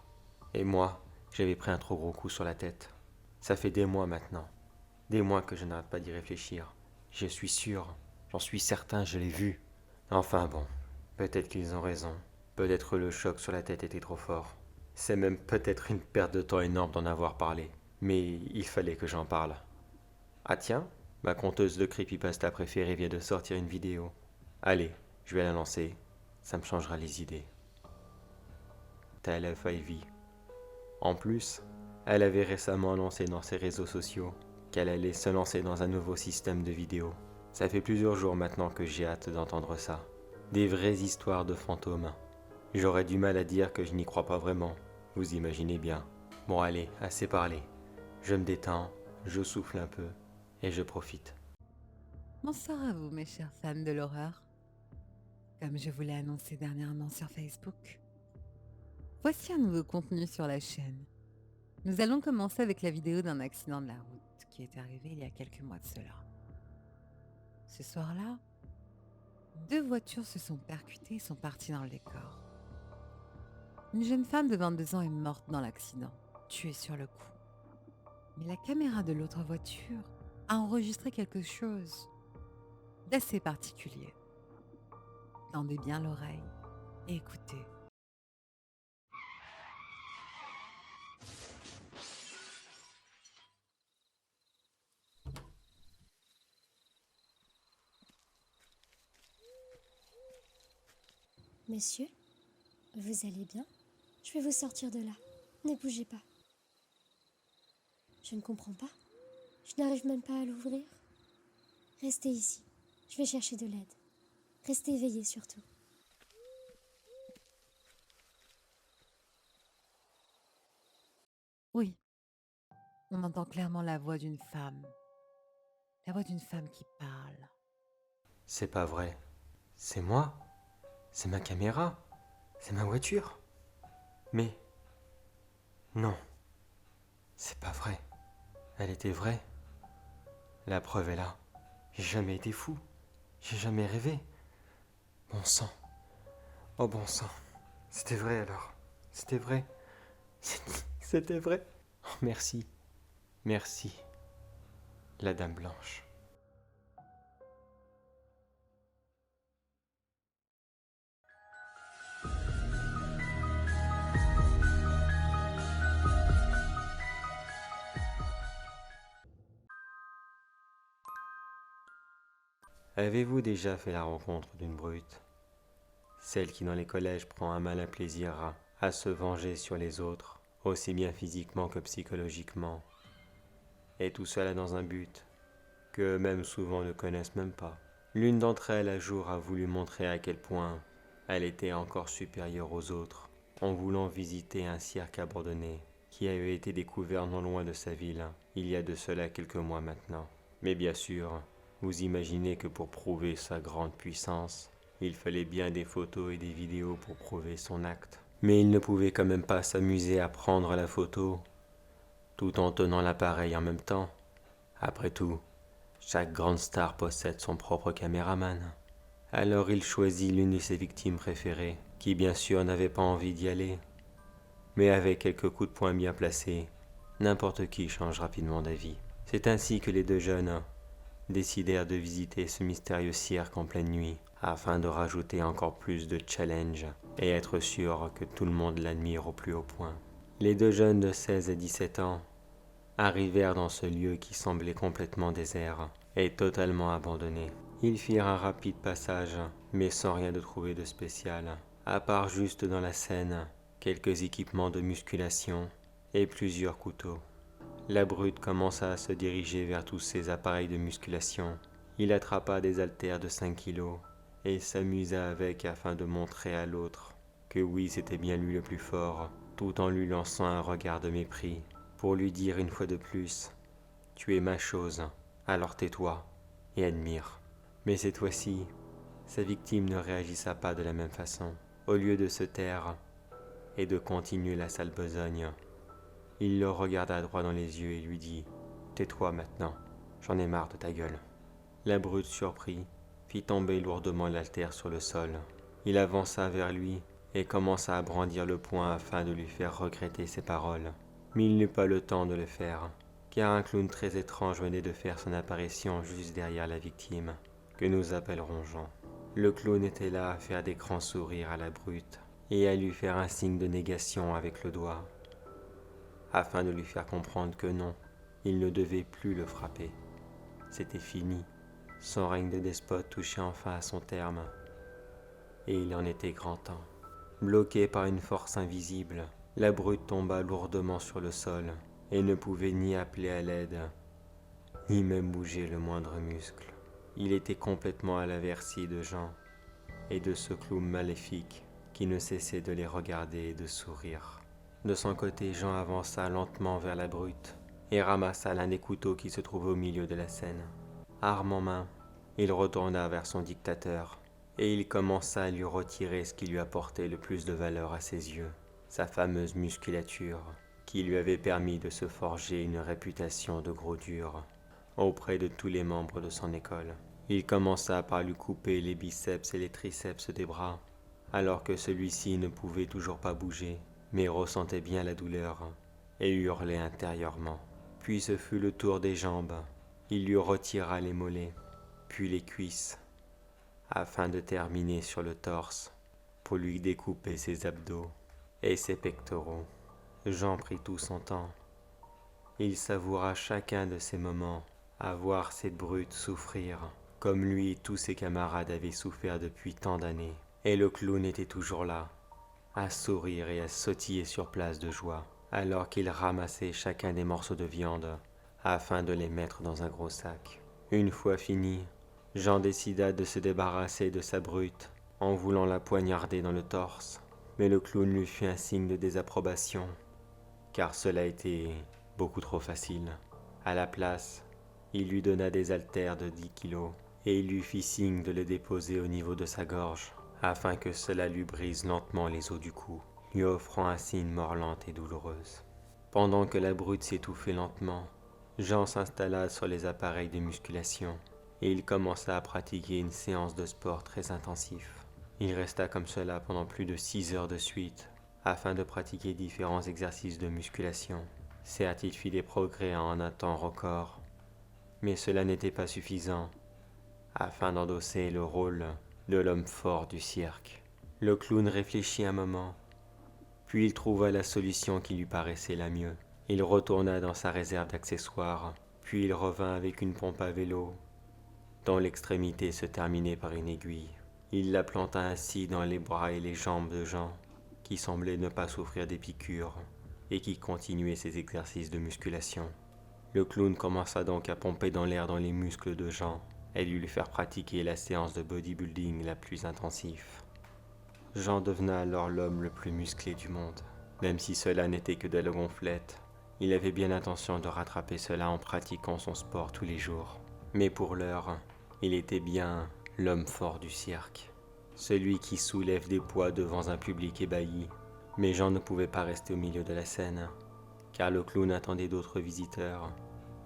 et moi, j'avais pris un trop gros coup sur la tête. Ça fait des mois maintenant, des mois que je n'arrête pas d'y réfléchir. Je suis sûr, j'en suis certain, je l'ai vue. Enfin bon, peut-être qu'ils ont raison. Peut-être le choc sur la tête était trop fort. C'est même peut-être une perte de temps énorme d'en avoir parlé. Mais il fallait que j'en parle. Ah tiens, ma conteuse de creepypasta préférée vient de sortir une vidéo. Allez, je vais la lancer. Ça me changera les idées. Telle Ivy. En plus, elle avait récemment annoncé dans ses réseaux sociaux qu'elle allait se lancer dans un nouveau système de vidéos. Ça fait plusieurs jours maintenant que j'ai hâte d'entendre ça. Des vraies histoires de fantômes. J'aurais du mal à dire que je n'y crois pas vraiment. Vous imaginez bien. Bon allez, assez parlé. Je me détends, je souffle un peu et je profite. Bonsoir à vous, mes chers fans de l'horreur. Comme je vous l'ai annoncé dernièrement sur Facebook, voici un nouveau contenu sur la chaîne. Nous allons commencer avec la vidéo d'un accident de la route qui est arrivé il y a quelques mois de cela. Ce soir-là, 2 voitures se sont percutées et sont parties dans le décor. Une jeune femme de 22 ans est morte dans l'accident, tuée sur le coup. Mais la caméra de l'autre voiture a enregistré quelque chose d'assez particulier. Tendez bien l'oreille et écoutez. Messieurs, vous allez bien? Je vais vous sortir de là. Ne bougez pas. Je ne comprends pas. Je n'arrive même pas à l'ouvrir. Restez ici. Je vais chercher de l'aide. Restez éveillés surtout. Oui, on entend clairement la voix d'une femme. La voix d'une femme qui parle. C'est pas vrai. C'est moi? C'est ma caméra? C'est ma voiture? Mais... non. C'est pas vrai. Elle était vraie. La preuve est là. J'ai jamais été fou. J'ai jamais rêvé. Bon sang. Oh bon sang. C'était vrai alors. C'était vrai. C'était vrai. Oh, merci. Merci. La Dame Blanche. Avez-vous déjà fait la rencontre d'une brute? Celle qui dans les collèges prend un malin plaisir à se venger sur les autres, aussi bien physiquement que psychologiquement, et tout cela dans un but que eux-mêmes souvent ne connaissent même pas. L'une d'entre elles un jour a voulu montrer à quel point elle était encore supérieure aux autres, en voulant visiter un cirque abandonné qui avait été découvert non loin de sa ville, il y a de cela quelques mois maintenant. Mais bien sûr, vous imaginez que pour prouver sa grande puissance, il fallait bien des photos et des vidéos pour prouver son acte. Mais il ne pouvait quand même pas s'amuser à prendre la photo, tout en tenant l'appareil en même temps. Après tout, chaque grande star possède son propre caméraman. Alors il choisit l'une de ses victimes préférées, qui bien sûr n'avait pas envie d'y aller. Mais avec quelques coups de poing bien placés, n'importe qui change rapidement d'avis. C'est ainsi que les deux jeunes décidèrent de visiter ce mystérieux cirque en pleine nuit, afin de rajouter encore plus de challenge et être sûr que tout le monde l'admire au plus haut point. Les deux jeunes de 16 et 17 ans arrivèrent dans ce lieu qui semblait complètement désert et totalement abandonné. Ils firent un rapide passage, mais sans rien de trouvé de spécial, à part juste dans la scène, quelques équipements de musculation et plusieurs couteaux. La brute commença à se diriger vers tous ces appareils de musculation. Il attrapa des haltères de 5 kilos et s'amusa avec afin de montrer à l'autre que oui, c'était bien lui le plus fort, tout en lui lançant un regard de mépris, pour lui dire une fois de plus « Tu es ma chose, alors tais-toi et admire ». Mais cette fois-ci, sa victime ne réagissa pas de la même façon. Au lieu de se taire et de continuer la sale besogne, il le regarda droit dans les yeux et lui dit « Tais-toi maintenant, j'en ai marre de ta gueule ». La brute, surpris, fit tomber lourdement l'haltère sur le sol. Il avança vers lui et commença à brandir le poing afin de lui faire regretter ses paroles. Mais il n'eut pas le temps de le faire, car un clown très étrange venait de faire son apparition juste derrière la victime, que nous appellerons Jean. Le clown était là à faire des grands sourires à la brute et à lui faire un signe de négation avec le doigt, afin de lui faire comprendre que non, il ne devait plus le frapper. C'était fini, son règne de despote touchait enfin à son terme, et il en était grand temps. Bloquée par une force invisible, la brute tomba lourdement sur le sol et ne pouvait ni appeler à l'aide, ni même bouger le moindre muscle. Il était complètement à la merci de Jean et de ce clown maléfique qui ne cessait de les regarder et de sourire. De son côté, Jean avança lentement vers la brute et ramassa l'un des couteaux qui se trouvait au milieu de la scène. Arme en main, il retourna vers son dictateur et il commença à lui retirer ce qui lui apportait le plus de valeur à ses yeux, sa fameuse musculature qui lui avait permis de se forger une réputation de gros dur auprès de tous les membres de son école. Il commença par lui couper les biceps et les triceps des bras, alors que celui-ci ne pouvait toujours pas bouger, mais ressentait bien la douleur et hurlait intérieurement. Puis ce fut le tour des jambes. Il lui retira les mollets, puis les cuisses, afin de terminer sur le torse pour lui découper ses abdos et ses pectoraux. Jean prit tout son temps. Il savoura chacun de ces moments à voir cette brute souffrir, comme lui et tous ses camarades avaient souffert depuis tant d'années. Et le clown était toujours là, à sourire et à sautiller sur place de joie, alors qu'il ramassait chacun des morceaux de viande afin de les mettre dans un gros sac. Une fois fini, Jean décida de se débarrasser de sa brute en voulant la poignarder dans le torse, mais le clown lui fit un signe de désapprobation, car cela était beaucoup trop facile. À la place, il lui donna des haltères de 10 kilos et il lui fit signe de les déposer au niveau de sa gorge, afin que cela lui brise lentement les os du cou, lui offrant ainsi une mort lente et douloureuse. Pendant que la brute s'étouffait lentement, Jean s'installa sur les appareils de musculation et il commença à pratiquer une séance de sport très intensif. Il resta comme cela pendant plus de 6 heures de suite, afin de pratiquer différents exercices de musculation. Certes, il fit des progrès en un temps record, mais cela n'était pas suffisant afin d'endosser le rôle de l'homme fort du cirque. Le clown réfléchit un moment, puis il trouva la solution qui lui paraissait la mieux. Il retourna dans sa réserve d'accessoires, puis il revint avec une pompe à vélo, dont l'extrémité se terminait par une aiguille. Il la planta ainsi dans les bras et les jambes de Jean, qui semblait ne pas souffrir des piqûres, et qui continuait ses exercices de musculation. Le clown commença donc à pomper dans l'air dans les muscles de Jean, et lui faire pratiquer la séance de bodybuilding la plus intensive. Jean devena alors l'homme le plus musclé du monde. Même si cela n'était que de la gonflette, il avait bien l'intention de rattraper cela en pratiquant son sport tous les jours. Mais pour l'heure, il était bien l'homme fort du cirque, celui qui soulève des poids devant un public ébahi. Mais Jean ne pouvait pas rester au milieu de la scène, car le clown attendait d'autres visiteurs,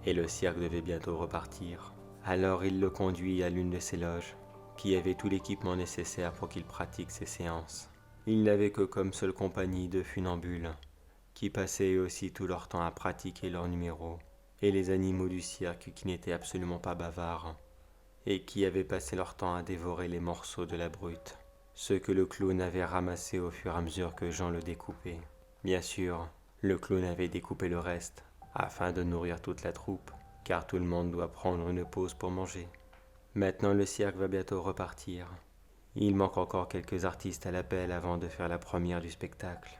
et le cirque devait bientôt repartir. Alors il le conduit à l'une de ses loges, qui avait tout l'équipement nécessaire pour qu'il pratique ses séances. Il n'avait que comme seule compagnie deux funambules, qui passaient eux aussi tout leur temps à pratiquer leurs numéros, et les animaux du cirque qui n'étaient absolument pas bavards, et qui avaient passé leur temps à dévorer les morceaux de la brute, ceux que le clown avait ramassés au fur et à mesure que Jean le découpait. Bien sûr, le clown avait découpé le reste, afin de nourrir toute la troupe, car tout le monde doit prendre une pause pour manger. Maintenant le cirque va bientôt repartir. Il manque encore quelques artistes à l'appel avant de faire la première du spectacle.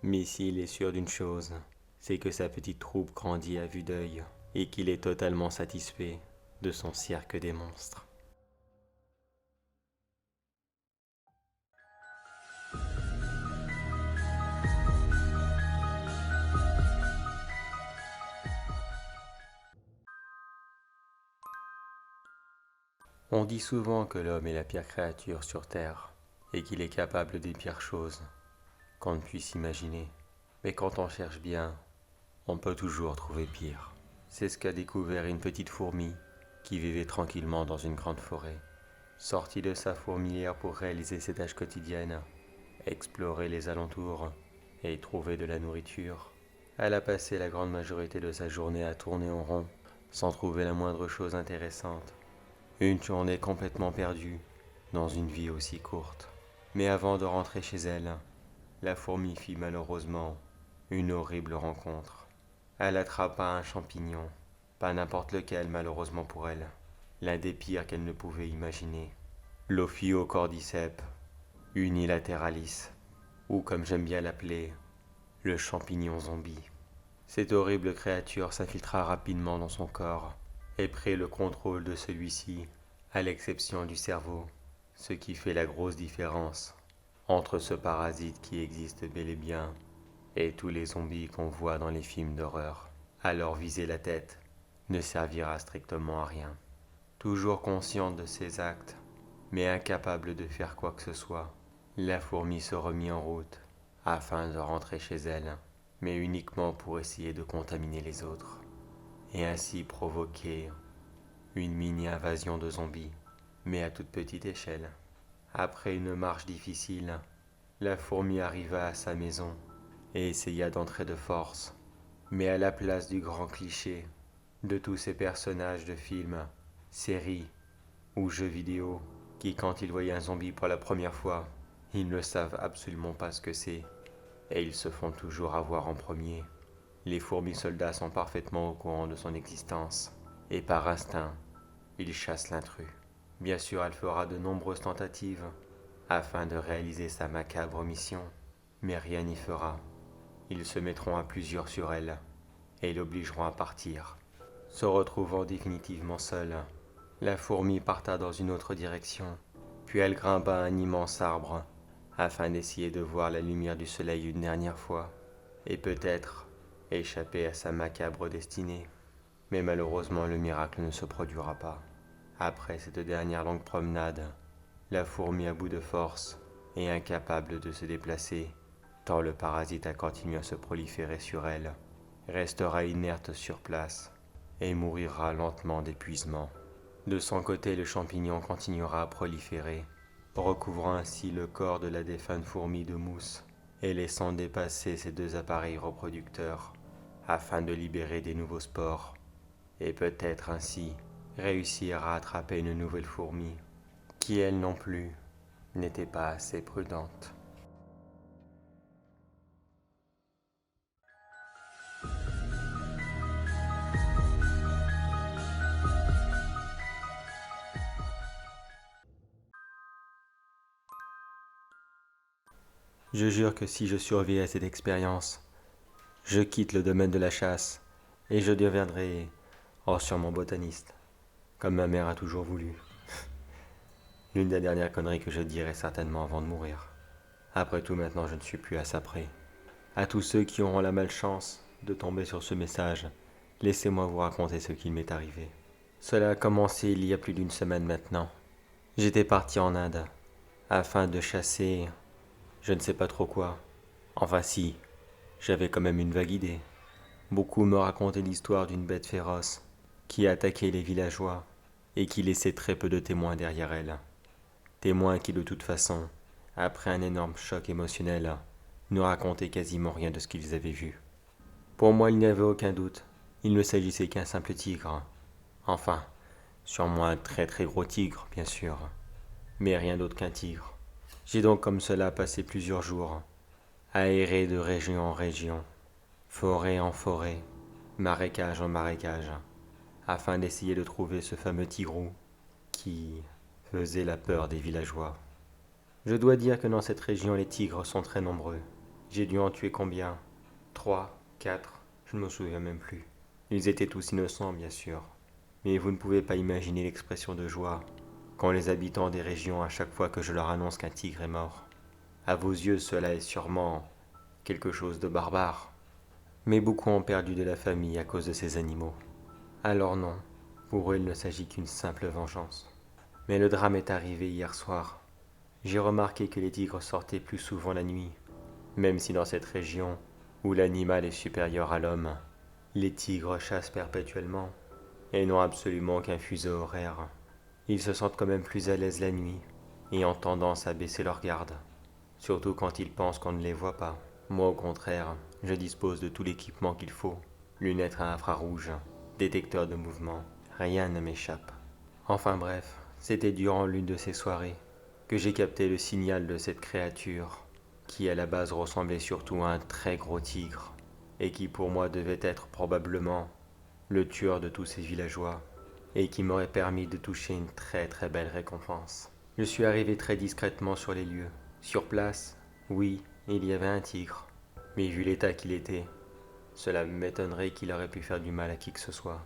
Missy il est sûr d'une chose, c'est que sa petite troupe grandit à vue d'œil, et qu'il est totalement satisfait de son cirque des monstres. On dit souvent que l'homme est la pire créature sur Terre, et qu'il est capable des pires choses qu'on ne puisse imaginer. Mais quand on cherche bien, on peut toujours trouver pire. C'est ce qu'a découvert une petite fourmi qui vivait tranquillement dans une grande forêt. Sortie de sa fourmilière pour réaliser ses tâches quotidiennes, explorer les alentours et trouver de la nourriture, elle a passé la grande majorité de sa journée à tourner en rond, sans trouver la moindre chose intéressante. Une journée complètement perdue dans une vie aussi courte. Mais avant de rentrer chez elle, la fourmi fit malheureusement une horrible rencontre. Elle attrapa un champignon, pas n'importe lequel malheureusement pour elle, l'un des pires qu'elle ne pouvait imaginer. L'Ophiocordyceps unilateralis, ou comme j'aime bien l'appeler, le champignon zombie. Cette horrible créature s'infiltra rapidement dans son corps et prit le contrôle de celui-ci, à l'exception du cerveau, ce qui fait la grosse différence entre ce parasite qui existe bel et bien et tous les zombies qu'on voit dans les films d'horreur. Alors viser la tête ne servira strictement à rien. Toujours consciente de ses actes, mais incapable de faire quoi que ce soit, la fourmi se remit en route afin de rentrer chez elle, mais uniquement pour essayer de contaminer les autres, et ainsi provoquer une mini-invasion de zombies, mais à toute petite échelle. Après une marche difficile, la fourmi arriva à sa maison et essaya d'entrer de force, mais à la place du grand cliché de tous ces personnages de films, séries ou jeux vidéo qui, quand ils voient un zombie pour la première fois, ils ne savent absolument pas ce que c'est et ils se font toujours avoir en premier. Les fourmis soldats sont parfaitement au courant de son existence et par instinct, ils chassent l'intrus. Bien sûr, elle fera de nombreuses tentatives afin de réaliser sa macabre mission, mais rien n'y fera. Ils se mettront à plusieurs sur elle et l'obligeront à partir. Se retrouvant définitivement seule, la fourmi parta dans une autre direction, puis elle grimpa un immense arbre afin d'essayer de voir la lumière du soleil une dernière fois et peut-être échapper à sa macabre destinée. Mais malheureusement, le miracle ne se produira pas. Après cette dernière longue promenade, la fourmi à bout de force et incapable de se déplacer, tant le parasite a continué à se proliférer sur elle, restera inerte sur place et mourira lentement d'épuisement. De son côté, le champignon continuera à proliférer, recouvrant ainsi le corps de la défunte fourmi de mousse et laissant dépasser ses deux appareils reproducteurs afin de libérer des nouveaux spores et peut-être ainsi réussir à attraper une nouvelle fourmi qui, elle non plus, n'était pas assez prudente. Je jure que si je survis à cette expérience, je quitte le domaine de la chasse et je deviendrai, sûrement botaniste, comme ma mère a toujours voulu. L'une des dernières conneries que je dirai certainement avant de mourir. Après tout, maintenant, je ne suis plus à ça près. À tous ceux qui auront la malchance de tomber sur ce message, laissez-moi vous raconter ce qu'il m'est arrivé. Cela a commencé il y a plus d'une semaine maintenant. J'étais parti en Inde, afin de chasser je ne sais pas trop quoi. Enfin si, j'avais quand même une vague idée. Beaucoup me racontaient l'histoire d'une bête féroce qui attaquait les villageois et qui laissait très peu de témoins derrière elle. témoins qui de toute façon, après un énorme choc émotionnel, ne racontaient quasiment rien de ce qu'ils avaient vu. Pour moi, il n'y avait aucun doute, il ne s'agissait qu'un simple tigre. Enfin, sûrement un très très gros tigre, bien sûr, mais rien d'autre qu'un tigre. J'ai donc comme cela passé plusieurs jours, à errer de région en région, forêt en forêt, marécage en marécage, afin d'essayer de trouver ce fameux tigrou qui faisait la peur des villageois. Je dois dire que dans cette région, les tigres sont très nombreux. J'ai dû en tuer combien? 3, 4, je ne me souviens même plus. Ils étaient tous innocents, bien sûr. Mais vous ne pouvez pas imaginer l'expression de joie qu'ont les habitants des régions à chaque fois que je leur annonce qu'un tigre est mort. À vos yeux, cela est sûrement quelque chose de barbare. Mais beaucoup ont perdu de la famille à cause de ces animaux. Alors non, pour eux il ne s'agit qu'une simple vengeance. Mais le drame est arrivé hier soir. J'ai remarqué que les tigres sortaient plus souvent la nuit, même si dans cette région, où l'animal est supérieur à l'homme, les tigres chassent perpétuellement et n'ont absolument aucun fuseau horaire. Ils se sentent quand même plus à l'aise la nuit et ont tendance à baisser leur garde, surtout quand ils pensent qu'on ne les voit pas. Moi au contraire, je dispose de tout l'équipement qu'il faut, lunettes à infrarouge, détecteur de mouvement, rien ne m'échappe. Enfin bref, c'était durant l'une de ces soirées que j'ai capté le signal de cette créature, qui à la base ressemblait surtout à un très gros tigre, et qui pour moi devait être probablement le tueur de tous ces villageois, et qui m'aurait permis de toucher une très très belle récompense. Je suis arrivé très discrètement sur les lieux. Sur place, oui, il y avait un tigre, mais vu l'état qu'il était, cela m'étonnerait qu'il aurait pu faire du mal à qui que ce soit.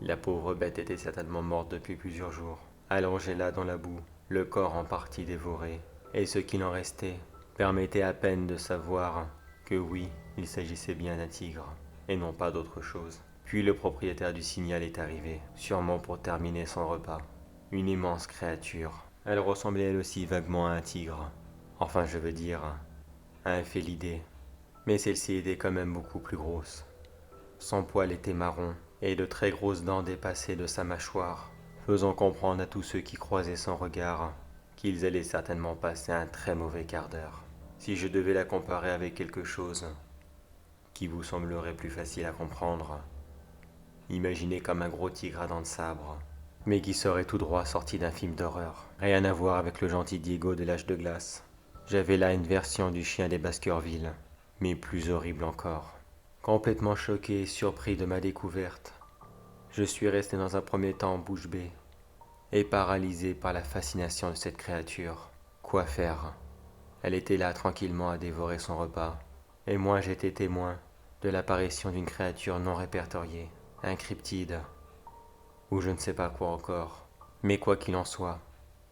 La pauvre bête était certainement morte depuis plusieurs jours, allongée là dans la boue, le corps en partie dévoré, et ce qu'il en restait permettait à peine de savoir que oui, il s'agissait bien d'un tigre, et non pas d'autre chose. Puis le propriétaire du signal est arrivé, sûrement pour terminer son repas. Une immense créature. Elle ressemblait elle aussi vaguement à un tigre. Enfin, je veux dire, à un félidé. Mais celle-ci était quand même beaucoup plus grosse. Son poil était marron, et de très grosses dents dépassaient de sa mâchoire, faisant comprendre à tous ceux qui croisaient son regard qu'ils allaient certainement passer un très mauvais quart d'heure. Si je devais la comparer avec quelque chose qui vous semblerait plus facile à comprendre, imaginez comme un gros tigre à dents de sabre, mais qui serait tout droit sorti d'un film d'horreur. Rien à voir avec le gentil Diego de l'âge de glace. J'avais là une version du chien des Baskerville, mais plus horrible encore. Complètement choqué et surpris de ma découverte, je suis resté dans un premier temps bouche bée et paralysé par la fascination de cette créature. Quoi faire? Elle était là tranquillement à dévorer son repas, et moi j'étais témoin de l'apparition d'une créature non répertoriée, un cryptide, ou je ne sais pas quoi encore. Mais quoi qu'il en soit,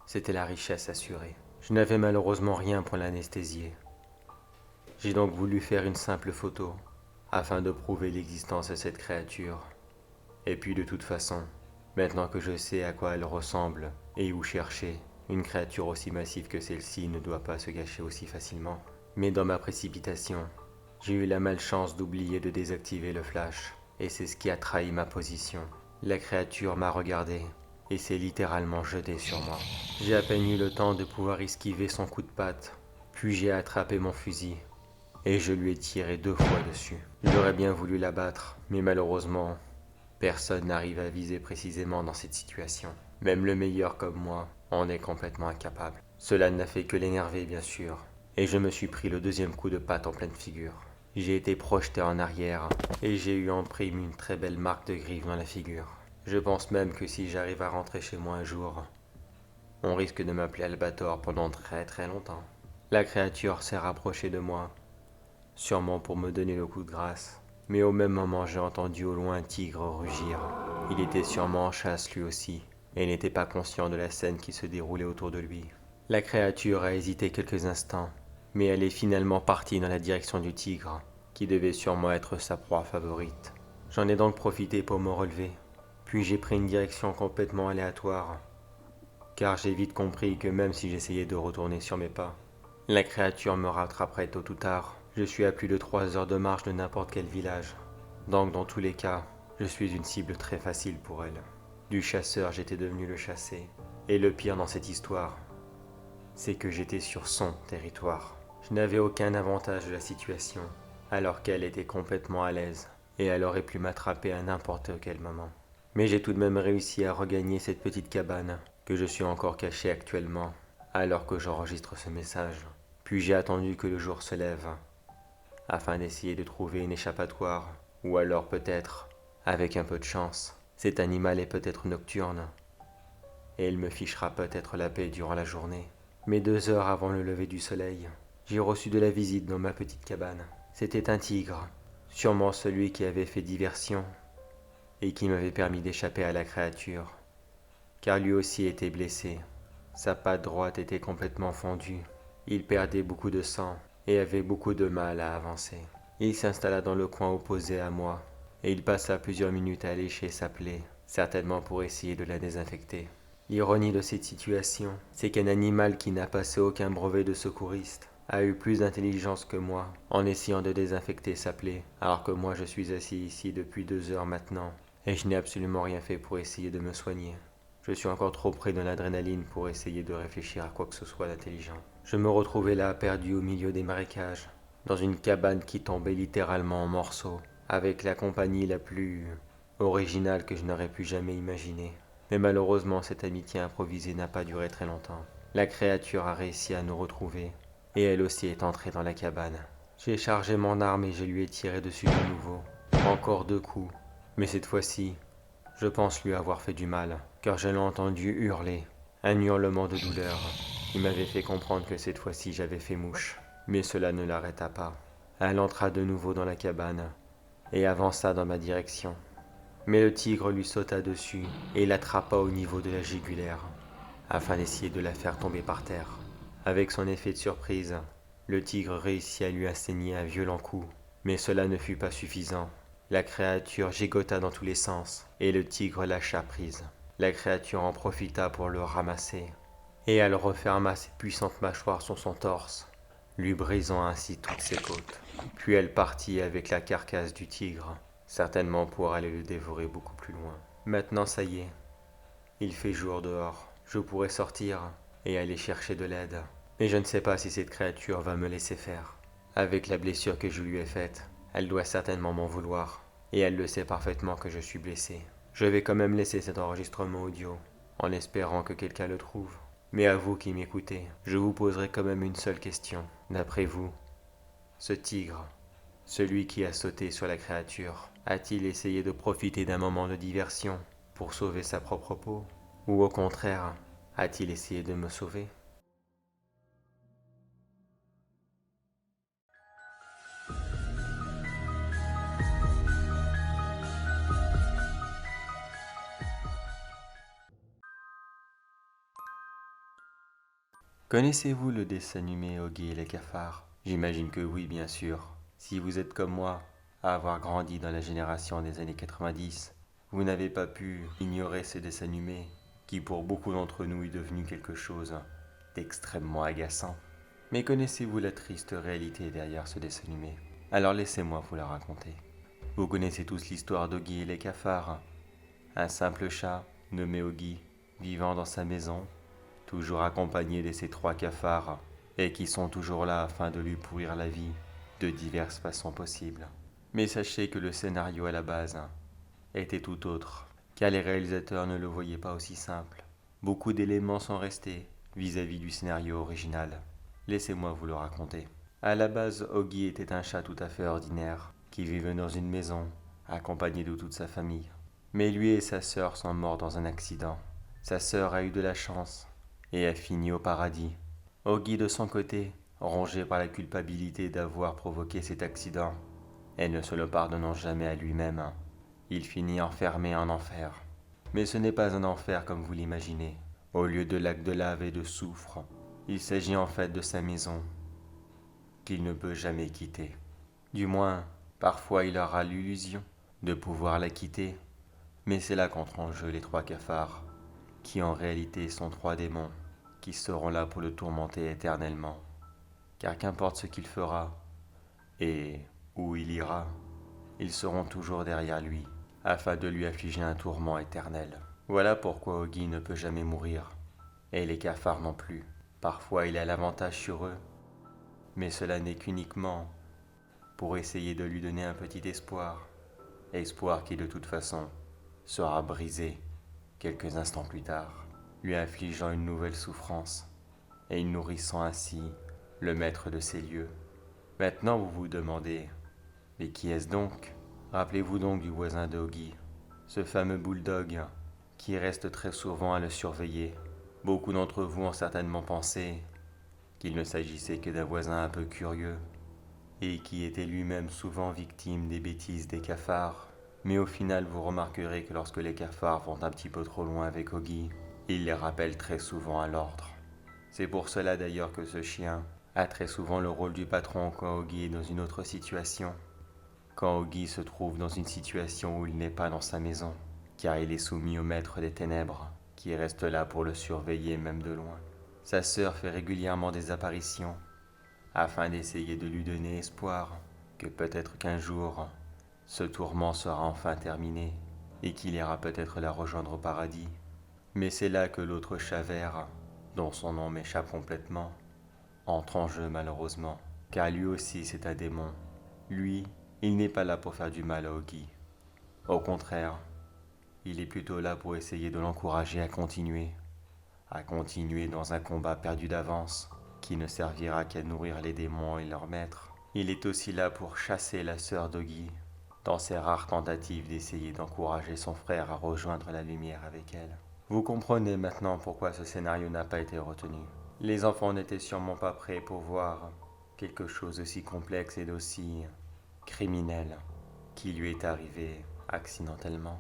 c'était la richesse assurée. Je n'avais malheureusement rien pour l'anesthésier. J'ai donc voulu faire une simple photo, afin de prouver l'existence de cette créature. Et puis de toute façon, maintenant que je sais à quoi elle ressemble et où chercher, une créature aussi massive que celle-ci ne doit pas se cacher aussi facilement. Mais dans ma précipitation, j'ai eu la malchance d'oublier de désactiver le flash, et c'est ce qui a trahi ma position. La créature m'a regardé et s'est littéralement jetée sur moi. J'ai à peine eu le temps de pouvoir esquiver son coup de patte, puis j'ai attrapé mon fusil et je lui ai tiré 2 fois dessus. J'aurais bien voulu l'abattre, mais malheureusement, personne n'arrive à viser précisément dans cette situation. Même le meilleur comme moi en est complètement incapable. Cela n'a fait que l'énerver bien sûr, et je me suis pris le 2e coup de patte en pleine figure. J'ai été projeté en arrière, et j'ai eu en prime une très belle marque de griffe dans la figure. Je pense même que si j'arrive à rentrer chez moi un jour, on risque de m'appeler Albator pendant très très longtemps. La créature s'est rapprochée de moi, sûrement pour me donner le coup de grâce. Mais au même moment, j'ai entendu au loin un tigre rugir. Il était sûrement en chasse lui aussi, et n'était pas conscient de la scène qui se déroulait autour de lui. La créature a hésité quelques instants, mais elle est finalement partie dans la direction du tigre, qui devait sûrement être sa proie favorite. J'en ai donc profité pour me relever, puis j'ai pris une direction complètement aléatoire, car j'ai vite compris que même si j'essayais de retourner sur mes pas, la créature me rattraperait tôt ou tard. Je suis à plus de 3 heures de marche de n'importe quel village, donc dans tous les cas, je suis une cible très facile pour elle. Du chasseur, j'étais devenu le chassé. Et le pire dans cette histoire, c'est que j'étais sur son territoire. Je n'avais aucun avantage de la situation, alors qu'elle était complètement à l'aise, et elle aurait pu m'attraper à n'importe quel moment. Mais j'ai tout de même réussi à regagner cette petite cabane, que je suis encore caché actuellement, alors que j'enregistre ce message. Puis j'ai attendu que le jour se lève, afin d'essayer de trouver une échappatoire, ou alors peut-être, avec un peu de chance, cet animal est peut-être nocturne, et il me fichera peut-être la paix durant la journée. Mais 2 heures avant le lever du soleil, j'ai reçu de la visite dans ma petite cabane. C'était un tigre, sûrement celui qui avait fait diversion, et qui m'avait permis d'échapper à la créature, car lui aussi était blessé. Sa patte droite était complètement fendue, il perdait beaucoup de sang, et avait beaucoup de mal à avancer. Il s'installa dans le coin opposé à moi, et il passa plusieurs minutes à lécher sa plaie, certainement pour essayer de la désinfecter. L'ironie de cette situation, c'est qu'un animal qui n'a passé aucun brevet de secouriste a eu plus d'intelligence que moi en essayant de désinfecter sa plaie, alors que moi je suis assis ici depuis 2 heures maintenant, et je n'ai absolument rien fait pour essayer de me soigner. Je suis encore trop près de l'adrénaline pour essayer de réfléchir à quoi que ce soit d'intelligent. Je me retrouvais là, perdu au milieu des marécages, dans une cabane qui tombait littéralement en morceaux, avec la compagnie la plus originale que je n'aurais pu jamais imaginer. Mais malheureusement, cette amitié improvisée n'a pas duré très longtemps. La créature a réussi à nous retrouver, et elle aussi est entrée dans la cabane. J'ai chargé mon arme et je lui ai tiré dessus de nouveau. Encore 2 coups, mais cette fois-ci, je pense lui avoir fait du mal, car je l'ai entendu hurler, un hurlement de douleur, qui m'avait fait comprendre que cette fois-ci j'avais fait mouche. Mais cela ne l'arrêta pas. Elle entra de nouveau dans la cabane, et avança dans ma direction. Mais le tigre lui sauta dessus, et l'attrapa au niveau de la jugulaire, afin d'essayer de la faire tomber par terre. Avec son effet de surprise, le tigre réussit à lui asséner un violent coup, mais cela ne fut pas suffisant. La créature gigota dans tous les sens, et le tigre lâcha prise. La créature en profita pour le ramasser, et elle referma ses puissantes mâchoires sur son torse, lui brisant ainsi toutes ses côtes. Puis elle partit avec la carcasse du tigre, certainement pour aller le dévorer beaucoup plus loin. Maintenant ça y est, il fait jour dehors. Je pourrais sortir et aller chercher de l'aide, mais je ne sais pas si cette créature va me laisser faire. Avec la blessure que je lui ai faite, elle doit certainement m'en vouloir, et elle le sait parfaitement que je suis blessé. Je vais quand même laisser cet enregistrement audio, en espérant que quelqu'un le trouve. Mais à vous qui m'écoutez, je vous poserai quand même une seule question. D'après vous, ce tigre, celui qui a sauté sur la créature, a-t-il essayé de profiter d'un moment de diversion pour sauver sa propre peau? Ou au contraire, a-t-il essayé de me sauver? Connaissez-vous le dessin animé Oggy et les cafards? J'imagine que oui, bien sûr. Si vous êtes comme moi, à avoir grandi dans la génération des années 90, vous n'avez pas pu ignorer ce dessin animé qui pour beaucoup d'entre nous est devenu quelque chose d'extrêmement agaçant. Mais connaissez-vous la triste réalité derrière ce dessin animé? Alors laissez-moi vous la raconter. Vous connaissez tous l'histoire d'Oggy et les cafards, un simple chat nommé Oggy vivant dans sa maison, toujours accompagné de ses 3 cafards, et qui sont toujours là afin de lui pourrir la vie de diverses façons possibles. Mais sachez que le scénario à la base était tout autre, car les réalisateurs ne le voyaient pas aussi simple. Beaucoup d'éléments sont restés vis-à-vis du scénario original. Laissez-moi vous le raconter. À la base, Oggy était un chat tout à fait ordinaire, qui vivait dans une maison, accompagné de toute sa famille. Mais lui et sa sœur sont morts dans un accident. Sa sœur a eu de la chance, et a fini au paradis. Oggy de son côté, rongé par la culpabilité d'avoir provoqué cet accident, et ne se le pardonnant jamais à lui-même, il finit enfermé en enfer. Mais ce n'est pas un enfer comme vous l'imaginez. Au lieu de lac de lave et de soufre, il s'agit en fait de sa maison, qu'il ne peut jamais quitter. Du moins, parfois il aura l'illusion de pouvoir la quitter, mais c'est là qu'entrent en jeu les 3 cafards, qui en réalité sont 3 démons, qui seront là pour le tourmenter éternellement. Car qu'importe ce qu'il fera, et où il ira, ils seront toujours derrière lui, afin de lui affliger un tourment éternel. Voilà pourquoi Oggy ne peut jamais mourir, et les cafards non plus. Parfois il a l'avantage sur eux, mais cela n'est qu'uniquement pour essayer de lui donner un petit espoir, espoir qui de toute façon sera brisé quelques instants plus tard, lui infligeant une nouvelle souffrance et nourrissant ainsi le maître de ces lieux. Maintenant vous vous demandez, mais qui est-ce donc? Rappelez-vous donc du voisin de Oggy, ce fameux bulldog qui reste très souvent à le surveiller. Beaucoup d'entre vous ont certainement pensé qu'il ne s'agissait que d'un voisin un peu curieux et qui était lui-même souvent victime des bêtises des cafards. Mais au final, vous remarquerez que lorsque les cafards vont un petit peu trop loin avec Oggy, il les rappelle très souvent à l'ordre. C'est pour cela d'ailleurs que ce chien a très souvent le rôle du patron quand Oggy est dans une autre situation. Quand Oggy se trouve dans une situation où il n'est pas dans sa maison, car il est soumis au maître des ténèbres, qui reste là pour le surveiller même de loin. Sa sœur fait régulièrement des apparitions, afin d'essayer de lui donner espoir que peut-être qu'un jour, ce tourment sera enfin terminé, et qu'il ira peut-être la rejoindre au paradis. Mais c'est là que l'autre chat vert, dont son nom m'échappe complètement, entre en jeu malheureusement, car lui aussi c'est un démon. Lui, il n'est pas là pour faire du mal à Oggy. Au contraire, il est plutôt là pour essayer de l'encourager à continuer dans un combat perdu d'avance, qui ne servira qu'à nourrir les démons et leur maître. Il est aussi là pour chasser la sœur d'Oggy, dans ses rares tentatives d'essayer d'encourager son frère à rejoindre la lumière avec elle. Vous comprenez maintenant pourquoi ce scénario n'a pas été retenu. Les enfants n'étaient sûrement pas prêts pour voir quelque chose d'aussi complexe et d'aussi criminel qui lui est arrivé accidentellement.